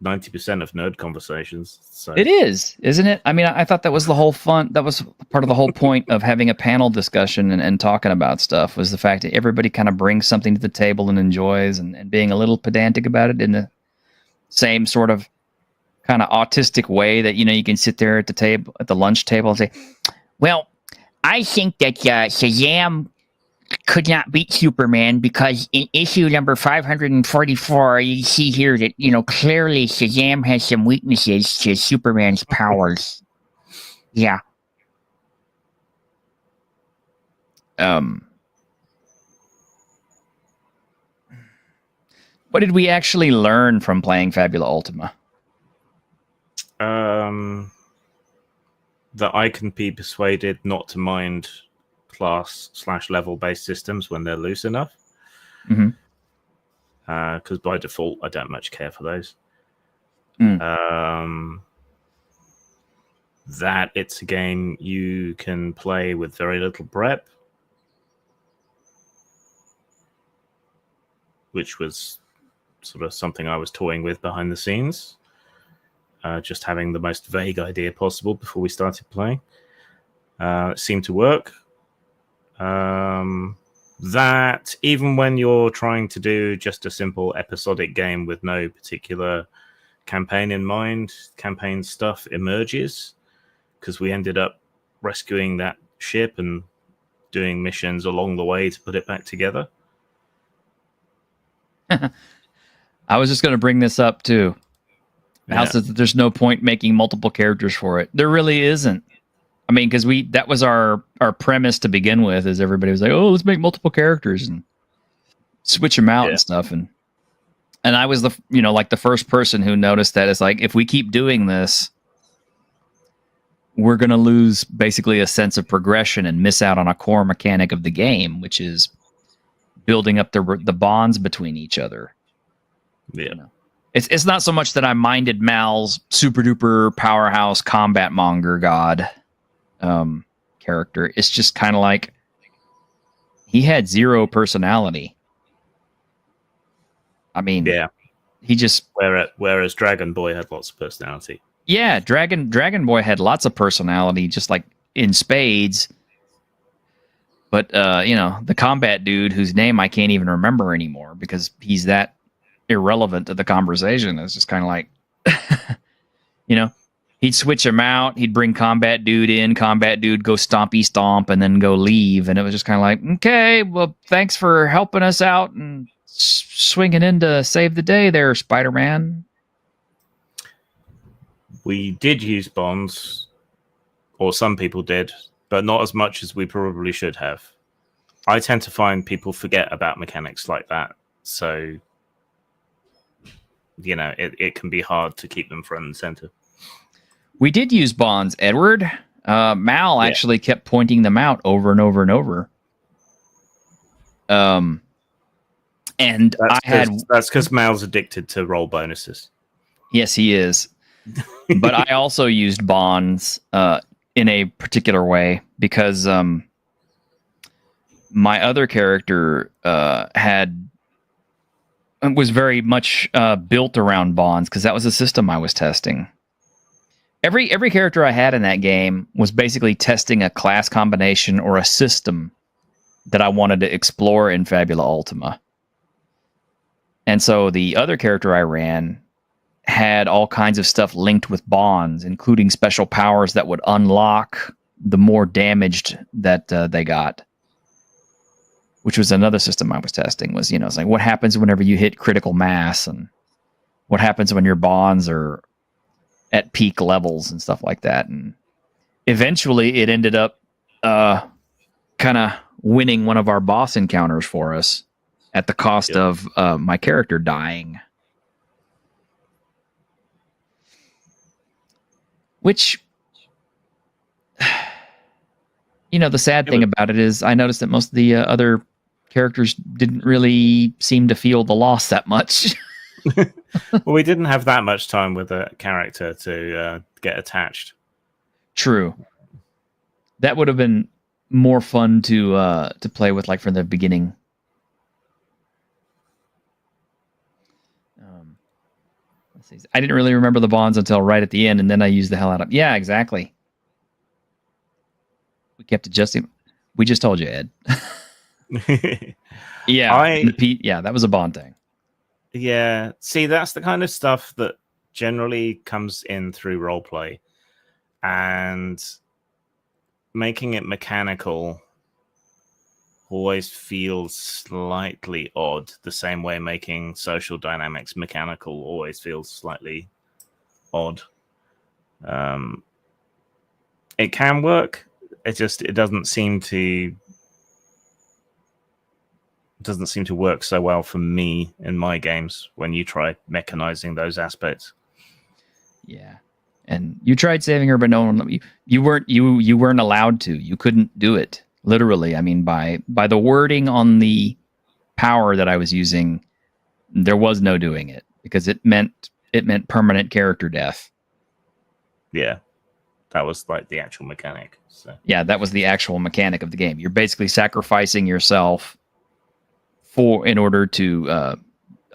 Speaker 2: 90% of nerd conversations. So
Speaker 1: it is, isn't it? I mean, I thought that was the whole fun. That was part of the whole point of having a panel discussion and talking about stuff, was the fact that everybody kind of brings something to the table and enjoys, and being a little pedantic about it in the same sort of kind of autistic way that, you can sit there at the table, at the lunch table, and say, well, I think that Shazam could not beat Superman because in issue number 544, you see here that, clearly Shazam has some weaknesses to Superman's powers. Yeah. What did we actually learn from playing Fabula Ultima?
Speaker 2: That I can be persuaded not to mind class/level based systems when they're loose enough.
Speaker 1: Mm-hmm.
Speaker 2: Because by default, I don't much care for those. That it's a game you can play with very little prep, which was sort of something I was toying with behind the scenes. Just having the most vague idea possible before we started playing. It seemed to work. That even when you're trying to do just a simple episodic game with no particular campaign in mind, campaign stuff emerges, because we ended up rescuing that ship and doing missions along the way to put it back together.
Speaker 1: I was just going to bring this up too. Hal says that there's no point making multiple characters for it. There really isn't. I mean, because that was our premise to begin with, is everybody was like, oh, let's make multiple characters and switch them out and stuff. And I was the first person who noticed that. It's like, if we keep doing this, we're going to lose basically a sense of progression and miss out on a core mechanic of the game, which is building up the bonds between each other.
Speaker 2: Yeah.
Speaker 1: It's not so much that I minded Mal's super duper powerhouse combat monger god character. It's just kind of like he had zero personality. I mean,
Speaker 2: Yeah.
Speaker 1: he just
Speaker 2: Whereas Dragon Boy had lots of personality.
Speaker 1: yeah, Dragon Boy had lots of personality, just like in spades. But the combat dude whose name I can't even remember anymore because he's that irrelevant to the conversation. It's just kind of like, he'd switch him out. He'd bring combat dude in. Combat dude go stompy stomp and then go leave. And it was just kind of like, okay, well, thanks for helping us out and swinging in to save the day there, Spider-Man.
Speaker 2: We did use bonds, or some people did, but not as much as we probably should have. I tend to find people forget about mechanics like that. So, it can be hard to keep them front and center.
Speaker 1: We did use bonds, Edward. Mal actually kept pointing them out over and over and over. And
Speaker 2: that's because Mal's addicted to roll bonuses.
Speaker 1: Yes, he is. But I also used bonds in a particular way because my other character was very much built around bonds because that was a system I was testing. Every character I had in that game was basically testing a class combination or a system that I wanted to explore in Fabula Ultima. And so the other character I ran had all kinds of stuff linked with bonds, including special powers that would unlock the more damaged that they got. Which was another system I was testing. Was it's like what happens whenever you hit critical mass, and what happens when your bonds are at peak levels and stuff like that. And eventually, it ended up kind of winning one of our boss encounters for us at the cost of my character dying. Which, the sad thing about it is I noticed that most of the other characters didn't really seem to feel the loss that much.
Speaker 2: Well, we didn't have that much time with a character to get attached.
Speaker 1: True. That would have been more fun to play with, like, from the beginning. Let's see. I didn't really remember the bonds until right at the end, and then I used the hell out of. Yeah, exactly. We kept adjusting. We just told you, Ed. Yeah, that was a bond thing.
Speaker 2: Yeah, see, that's the kind of stuff that generally comes in through roleplay, and making it mechanical always feels slightly odd. The same way making social dynamics mechanical always feels slightly odd. It can work. It doesn't seem to work so well for me in my games when you try mechanizing those aspects.
Speaker 1: Yeah, and you tried saving her, but no one. You weren't allowed to. You couldn't do it. Literally, I mean, by the wording on the power that I was using, there was no doing it because it meant permanent character death.
Speaker 2: Yeah, that was like the actual mechanic. So.
Speaker 1: Yeah, that was the actual mechanic of the game. You're basically sacrificing yourself in order to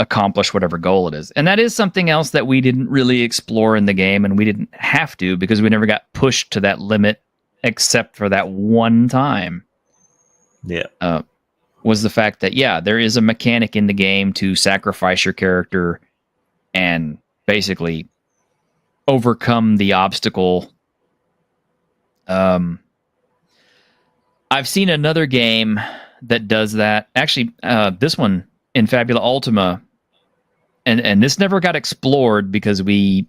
Speaker 1: accomplish whatever goal it is. And that is something else that we didn't really explore in the game, and we didn't have to because we never got pushed to that limit except for that one time.
Speaker 2: Yeah.
Speaker 1: Was the fact that, there is a mechanic in the game to sacrifice your character and basically overcome the obstacle. I've seen another game that does that. Actually, this one in Fabula Ultima, and this never got explored because we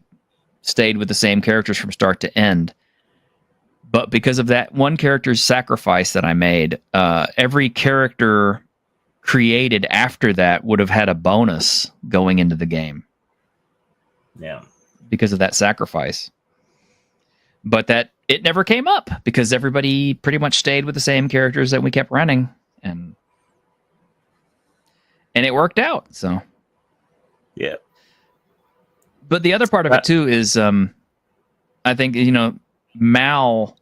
Speaker 1: stayed with the same characters from start to end. But because of that one character's sacrifice that I made, every character created after that would have had a bonus going into the game.
Speaker 2: Yeah.
Speaker 1: Because of that sacrifice. But that it never came up because everybody pretty much stayed with the same characters that we kept running. And it worked out. So
Speaker 2: yeah.
Speaker 1: But the other part of it too is, I think, Mal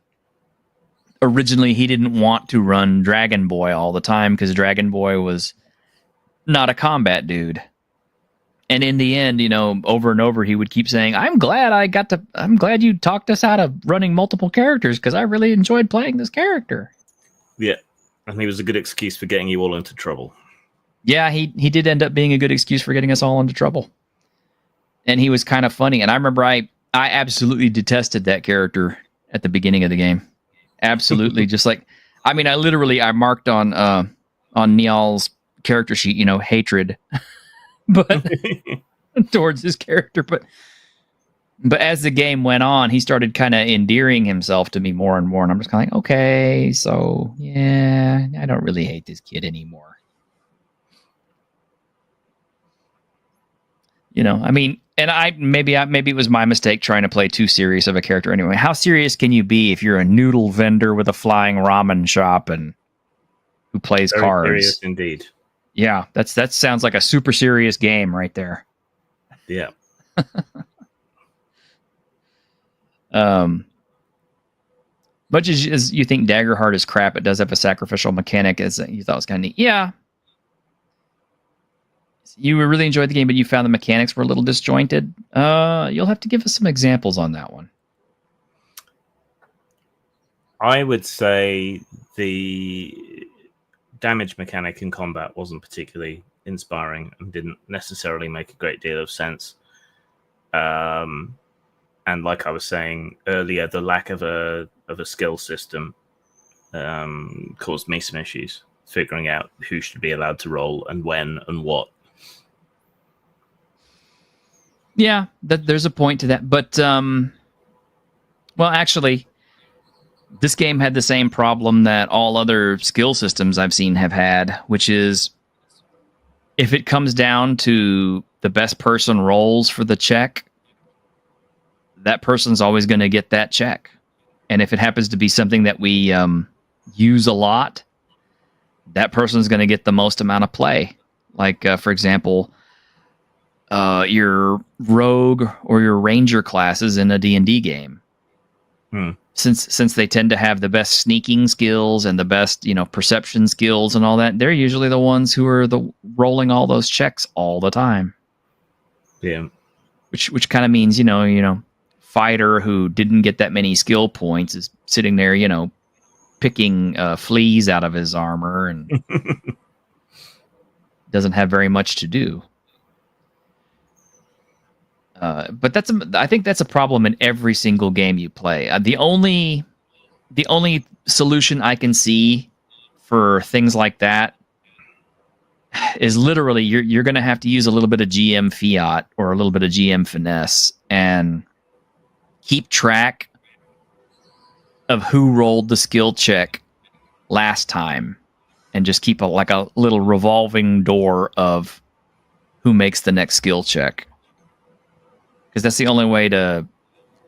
Speaker 1: originally he didn't want to run Dragon Boy all the time because Dragon Boy was not a combat dude. And in the end, over and over, he would keep saying, I'm glad you talked us out of running multiple characters because I really enjoyed playing this character.
Speaker 2: Yeah. And he was a good excuse for getting you all into trouble.
Speaker 1: Yeah, he did end up being a good excuse for getting us all into trouble. And he was kind of funny. And I remember I absolutely detested that character at the beginning of the game. Absolutely. Just like, I marked on Niall's character sheet, hatred. But towards his character. But as the game went on, he started kind of endearing himself to me more and more. And I'm just kind of like, okay, so yeah, I don't really hate this kid anymore. And maybe it was my mistake trying to play too serious of a character anyway. How serious can you be if you're a noodle vendor with a flying ramen shop and who plays
Speaker 2: Very
Speaker 1: cards?
Speaker 2: serious indeed.
Speaker 1: Yeah, that sounds like a super serious game right there.
Speaker 2: Yeah.
Speaker 1: Much as you think Daggerheart is crap, it does have a sacrificial mechanic as you thought was kind of neat. Yeah. You really enjoyed the game, but you found the mechanics were a little disjointed. You'll have to give us some examples on that one.
Speaker 2: I would say the damage mechanic in combat wasn't particularly inspiring and didn't necessarily make a great deal of sense. And like I was saying earlier, the lack of a skill system caused me some issues figuring out who should be allowed to roll and when and what.
Speaker 1: Yeah, there's a point to that. But, actually, this game had the same problem that all other skill systems I've seen have had, which is if it comes down to the best person rolls for the check, that person's always going to get that check. And if it happens to be something that we use a lot, that person's going to get the most amount of play. Like, for example, your rogue or your ranger classes in a D&D game. Since they tend to have the best sneaking skills and the best, perception skills and all that, they're usually the ones who are rolling all those checks all the time.
Speaker 2: Yeah.
Speaker 1: Which kind of means, fighter who didn't get that many skill points is sitting there, picking fleas out of his armor and doesn't have very much to do. But I think that's a problem in every single game you play. The only solution I can see for things like that is literally you're going to have to use a little bit of GM fiat or a little bit of GM finesse and keep track of who rolled the skill check last time, and just keep a little revolving door of who makes the next skill check. Because that's the only way to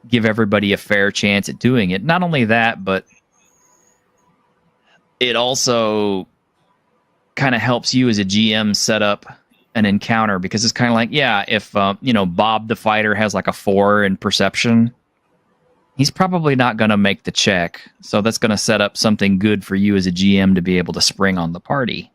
Speaker 1: give everybody a fair chance at doing it. Not only that, but it also kind of helps you as a GM set up an encounter, because it's kind of like, if Bob the fighter has like a 4 in perception, he's probably not going to make the check. So that's going to set up something good for you as a GM to be able to spring on the party.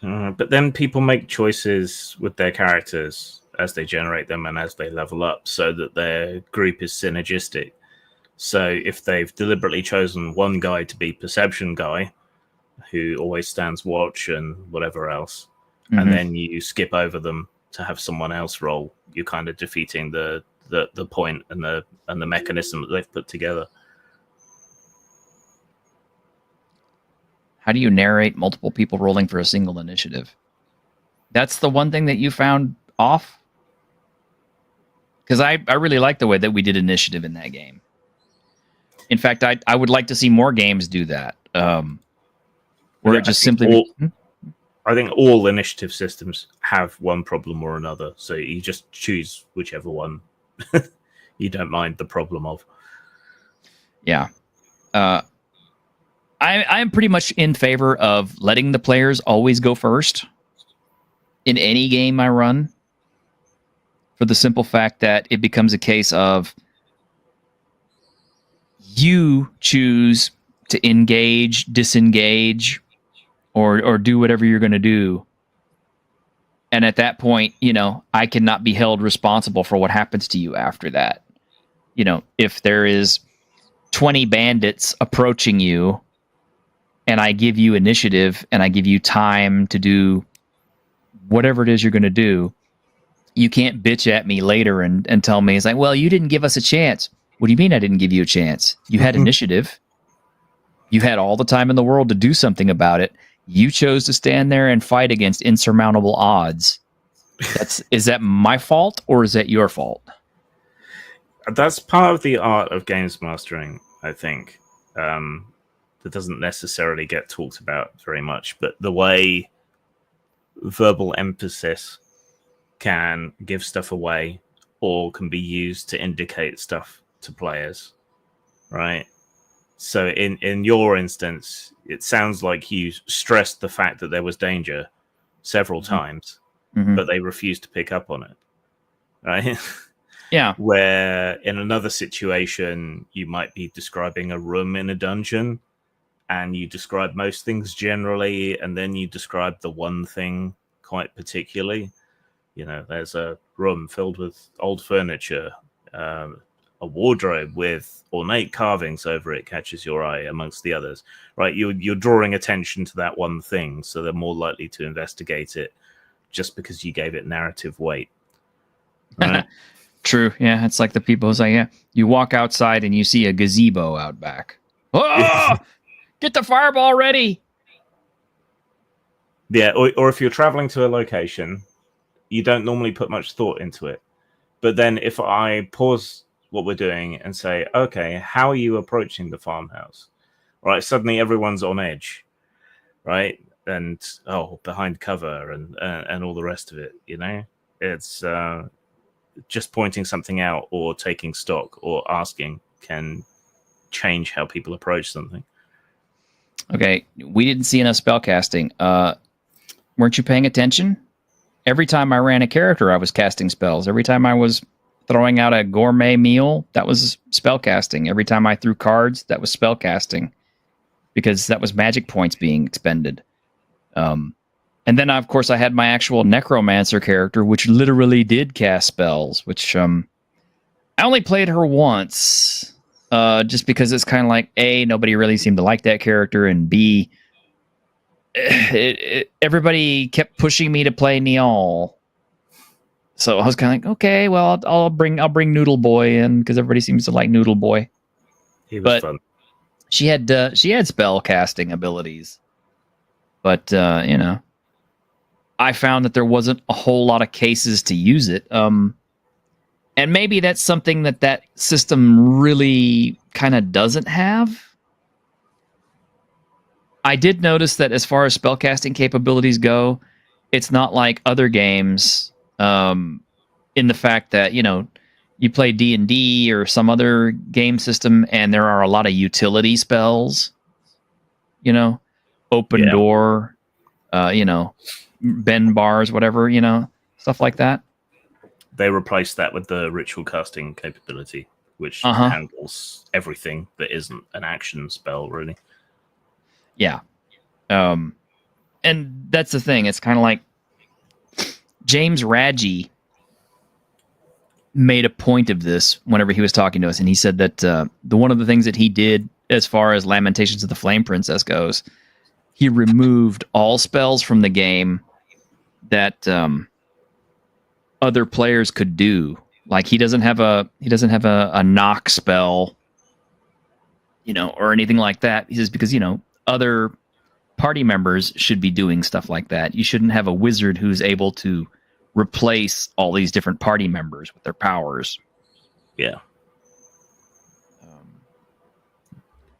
Speaker 2: But then people make choices with their characters as they generate them and as they level up so that their group is synergistic. So if they've deliberately chosen one guy to be perception guy, who always stands watch and whatever else, and then you skip over them to have someone else roll, you're kind of defeating the point and the mechanism that they've put together.
Speaker 1: How do you narrate multiple people rolling for a single initiative? That's the one thing that you found off? Because I really like the way that we did initiative in that game. In fact, I would like to see more games do that. Where it just simply...
Speaker 2: I think all initiative systems have one problem or another. So you just choose whichever one you don't mind the problem of.
Speaker 1: Yeah. I'm pretty much in favor of letting the players always go first in any game I run. for the simple fact that it becomes a case of you choose to engage, disengage, or do whatever you're going to do. And at that point, I cannot be held responsible for what happens to you after that. If there is 20 bandits approaching you and I give you initiative and I give you time to do whatever it is you're going to do, you can't bitch at me later and tell me, it's like, well, you didn't give us a chance. What do you mean I didn't give you a chance? You had initiative. You had all the time in the world to do something about it. You chose to stand there and fight against insurmountable odds. Is that my fault or is that your fault?
Speaker 2: That's part of the art of games mastering, I think. That doesn't necessarily get talked about very much, but the way verbal emphasis can give stuff away or can be used to indicate stuff to players, right? So in your instance, it sounds like you stressed the fact that there was danger several times, but they refused to pick up on it, right?
Speaker 1: Yeah.
Speaker 2: Where in another situation, you might be describing a room in a dungeon and you describe most things generally, and then you describe the one thing quite particularly. There's a room filled with old furniture, a wardrobe with ornate carvings over it catches your eye amongst the others, right? You're drawing attention to that one thing, so they're more likely to investigate it just because you gave it narrative weight. Right?
Speaker 1: True. Yeah, it's like the people who say, yeah, you walk outside and you see a gazebo out back. Oh, get the fireball ready.
Speaker 2: Yeah, or if you're traveling to a location, you don't normally put much thought into it. But then if I pause what we're doing and say, okay, how are you approaching the farmhouse? Right, suddenly everyone's on edge, right? And behind cover and all the rest of it. It's just pointing something out or taking stock or asking can change how people approach something.
Speaker 1: Okay, we didn't see enough spellcasting. Weren't you paying attention? Every time I ran a character, I was casting spells. Every time I was throwing out a gourmet meal, that was spellcasting. Every time I threw cards, that was spellcasting, because that was magic points being expended. And then, of course, I had my actual necromancer character, which literally did cast spells, which I only played her once, just because it's kind of like, A, nobody really seemed to like that character, and B, everybody kept pushing me to play Niall. So I was kind of like, okay, well, I'll bring Noodle Boy in because everybody seems to like Noodle Boy.
Speaker 2: He was fun.
Speaker 1: She had spell casting abilities, but I found that there wasn't a whole lot of cases to use it. And maybe that's something that system really kind of doesn't have. I did notice that as far as spellcasting capabilities go, it's not like other games, in the fact that, you play D&D or some other game system and there are a lot of utility spells, open door, bend bars, whatever, stuff like that.
Speaker 2: They replaced that with the ritual casting capability, which handles everything that isn't an action spell, really.
Speaker 1: Yeah. And that's the thing. It's kind of like James Raggi made a point of this whenever he was talking to us, and he said that one of the things that he did as far as Lamentations of the Flame Princess goes, he removed all spells from the game that other players could do. Like he doesn't have a knock spell, or anything like that. He says because other party members should be doing stuff like that. You shouldn't have a wizard who's able to replace all these different party members with their powers.
Speaker 2: Yeah.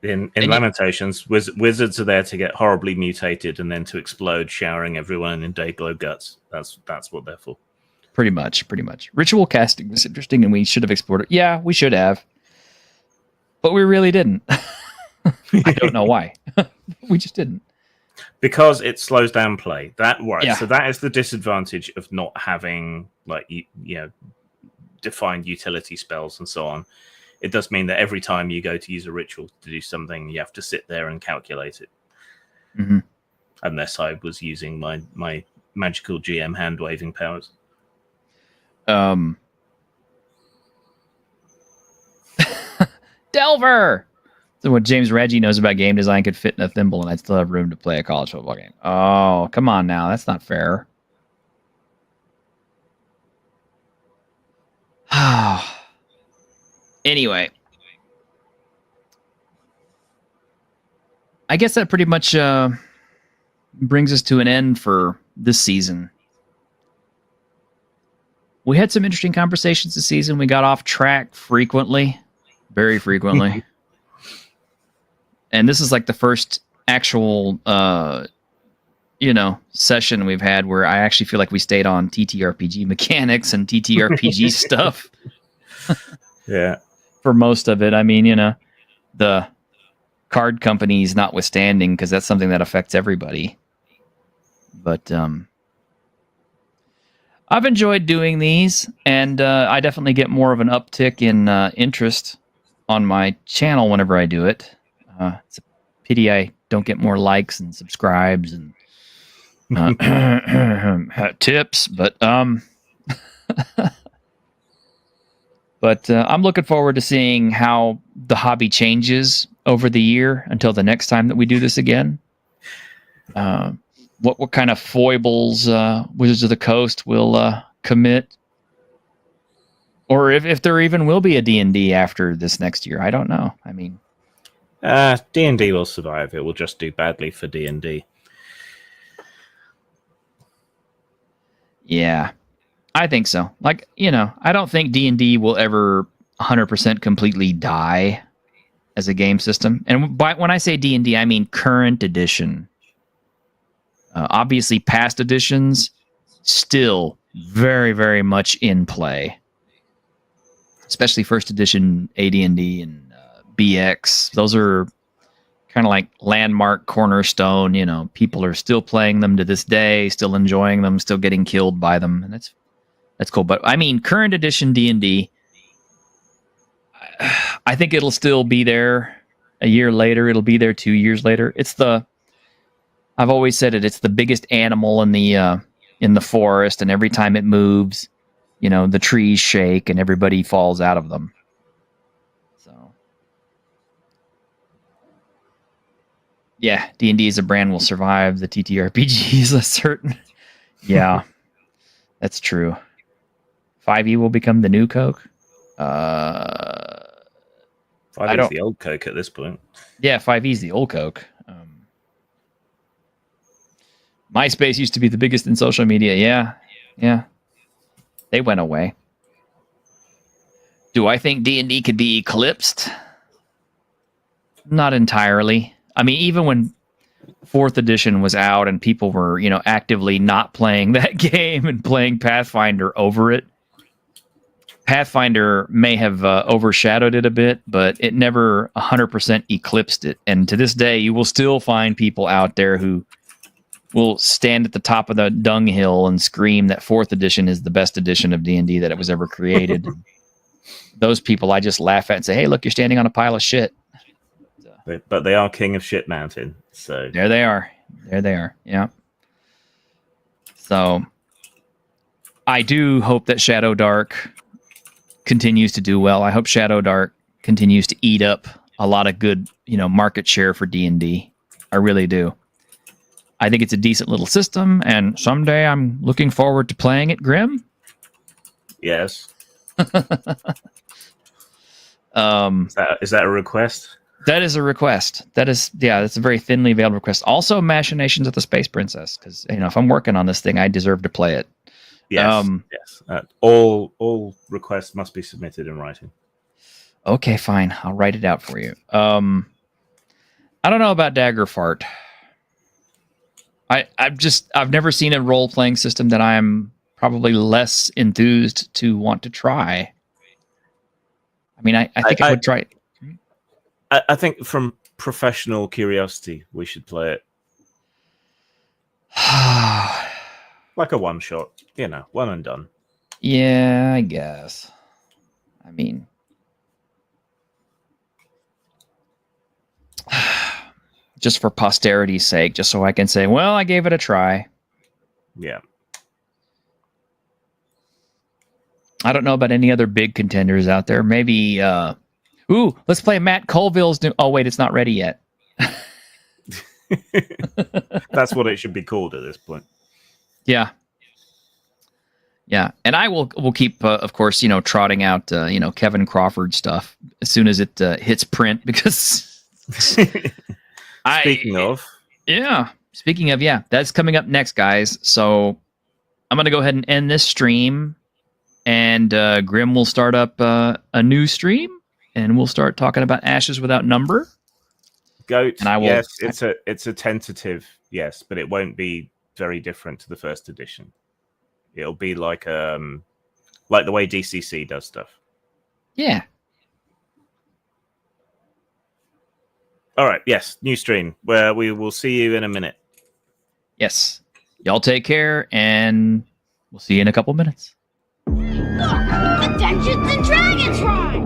Speaker 2: In Lamentations, wizards are there to get horribly mutated and then to explode, showering everyone in Dayglow guts. That's what they're for.
Speaker 1: Pretty much. Ritual casting was interesting, and we should have explored it. Yeah, we should have, but we really didn't. I don't know why. We just didn't.
Speaker 2: Because it slows down play. That right.
Speaker 1: Yeah.
Speaker 2: So that is the disadvantage of not having defined utility spells and so on. It does mean that every time you go to use a ritual to do something, you have to sit there and calculate it.
Speaker 1: Mm-hmm.
Speaker 2: Unless I was using my magical GM hand waving powers.
Speaker 1: Delver. So what James Reggie knows about game design could fit in a thimble, and I'd still have room to play a college football game. Oh, come on now. That's not fair. Anyway. I guess that pretty much brings us to an end for this season. We had some interesting conversations this season. We got off track frequently. Very frequently. And this is like the first actual, session we've had where I actually feel like we stayed on TTRPG mechanics and TTRPG stuff.
Speaker 2: Yeah.
Speaker 1: For most of it. I mean, the card companies notwithstanding, because that's something that affects everybody. But I've enjoyed doing these, and I definitely get more of an uptick in interest on my channel whenever I do it. It's a pity I don't get more likes and subscribes and tips, but I'm looking forward to seeing how the hobby changes over the year until the next time that we do this again. What kind of foibles Wizards of the Coast will commit, or if there even will be a D&D after this next year. I don't know. I mean,
Speaker 2: D&D will survive. It will just do badly for D&D.
Speaker 1: Yeah, I think so. Like, I don't think D&D will ever 100% completely die as a game system. And when I say D&D, I mean current edition. Obviously, past editions still very, very much in play. Especially first edition AD&D and BX. Those are kind of like landmark cornerstone. People are still playing them to this day, still enjoying them, still getting killed by them, and that's cool. But I mean, current edition D&D, I think it'll still be there a year later. It'll be there 2 years later. I've always said it's the biggest animal in the forest, and every time it moves, the trees shake and everybody falls out of them. So, yeah, D&D as a brand will survive. The TTRPG is a certain. Yeah, that's true. 5e will become the new Coke.
Speaker 2: 5e is the old Coke at this point.
Speaker 1: Yeah, 5e is the old Coke. MySpace used to be the biggest in social media. Yeah. They went away. Do I think D&D could be eclipsed? Not entirely. I mean, even when 4th edition was out and people were, actively not playing that game and playing Pathfinder over it, Pathfinder may have overshadowed it a bit, but it never 100% eclipsed it. And to this day, you will still find people out there who will stand at the top of the dunghill and scream that 4th edition is the best edition of D&D that it was ever created. Those people I just laugh at and say, hey, look, you're standing on a pile of shit.
Speaker 2: But they are king of shit mountain. So
Speaker 1: There they are. Yeah. So I do hope that Shadow Dark continues to do well. I hope Shadow Dark continues to eat up a lot of good, market share for D&D. I really do. I think it's a decent little system, and someday I'm looking forward to playing it, Grim.
Speaker 2: Yes. Is that a request?
Speaker 1: That is a request. That's a very thinly veiled request. Also, Machinations of the Space Princess, because if I'm working on this thing, I deserve to play it.
Speaker 2: Yes. Yes. All requests must be submitted in writing.
Speaker 1: Okay, fine. I'll write it out for you. I don't know about Daggerfart. I've never seen a role-playing system that I'm probably less enthused to want to try. I mean, I think I would try it.
Speaker 2: I think from professional curiosity, we should play it. Like a one-shot, one and done.
Speaker 1: Yeah, I guess. I mean, just for posterity's sake, just so I can say, well, I gave it a try.
Speaker 2: Yeah.
Speaker 1: I don't know about any other big contenders out there. Maybe, let's play Matt Colville's new. Oh, wait, it's not ready yet.
Speaker 2: That's what it should be called at this point.
Speaker 1: Yeah. Yeah. And I will keep, of course, trotting out, Kevin Crawford stuff as soon as it hits print because
Speaker 2: Speaking of,
Speaker 1: that's coming up next, guys. So I'm going to go ahead and end this stream. And Grim will start up a new stream, and we'll start talking about Ashes Without Number.
Speaker 2: Goat.
Speaker 1: And I will,
Speaker 2: yes, it's a tentative, yes, but it won't be very different to the first edition. It'll be like the way DCC does stuff.
Speaker 1: Yeah.
Speaker 2: All right. Yes, new stream where we will see you in a minute.
Speaker 1: Yes. Y'all take care, and we'll see you in a couple minutes.
Speaker 4: Look! The Dungeons and Dragons ride!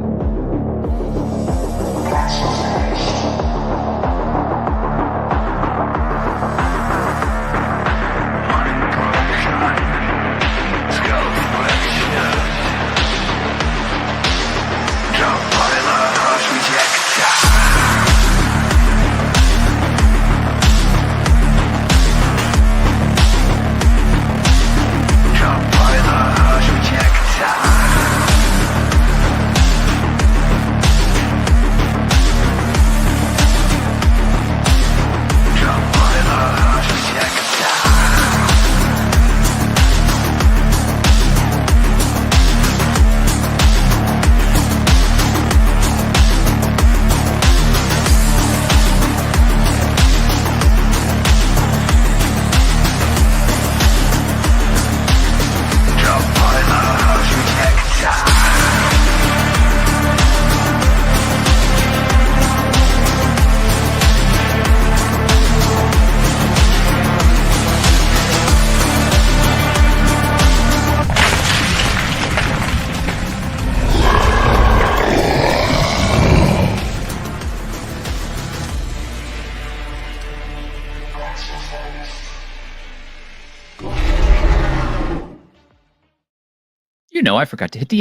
Speaker 1: I forgot to hit the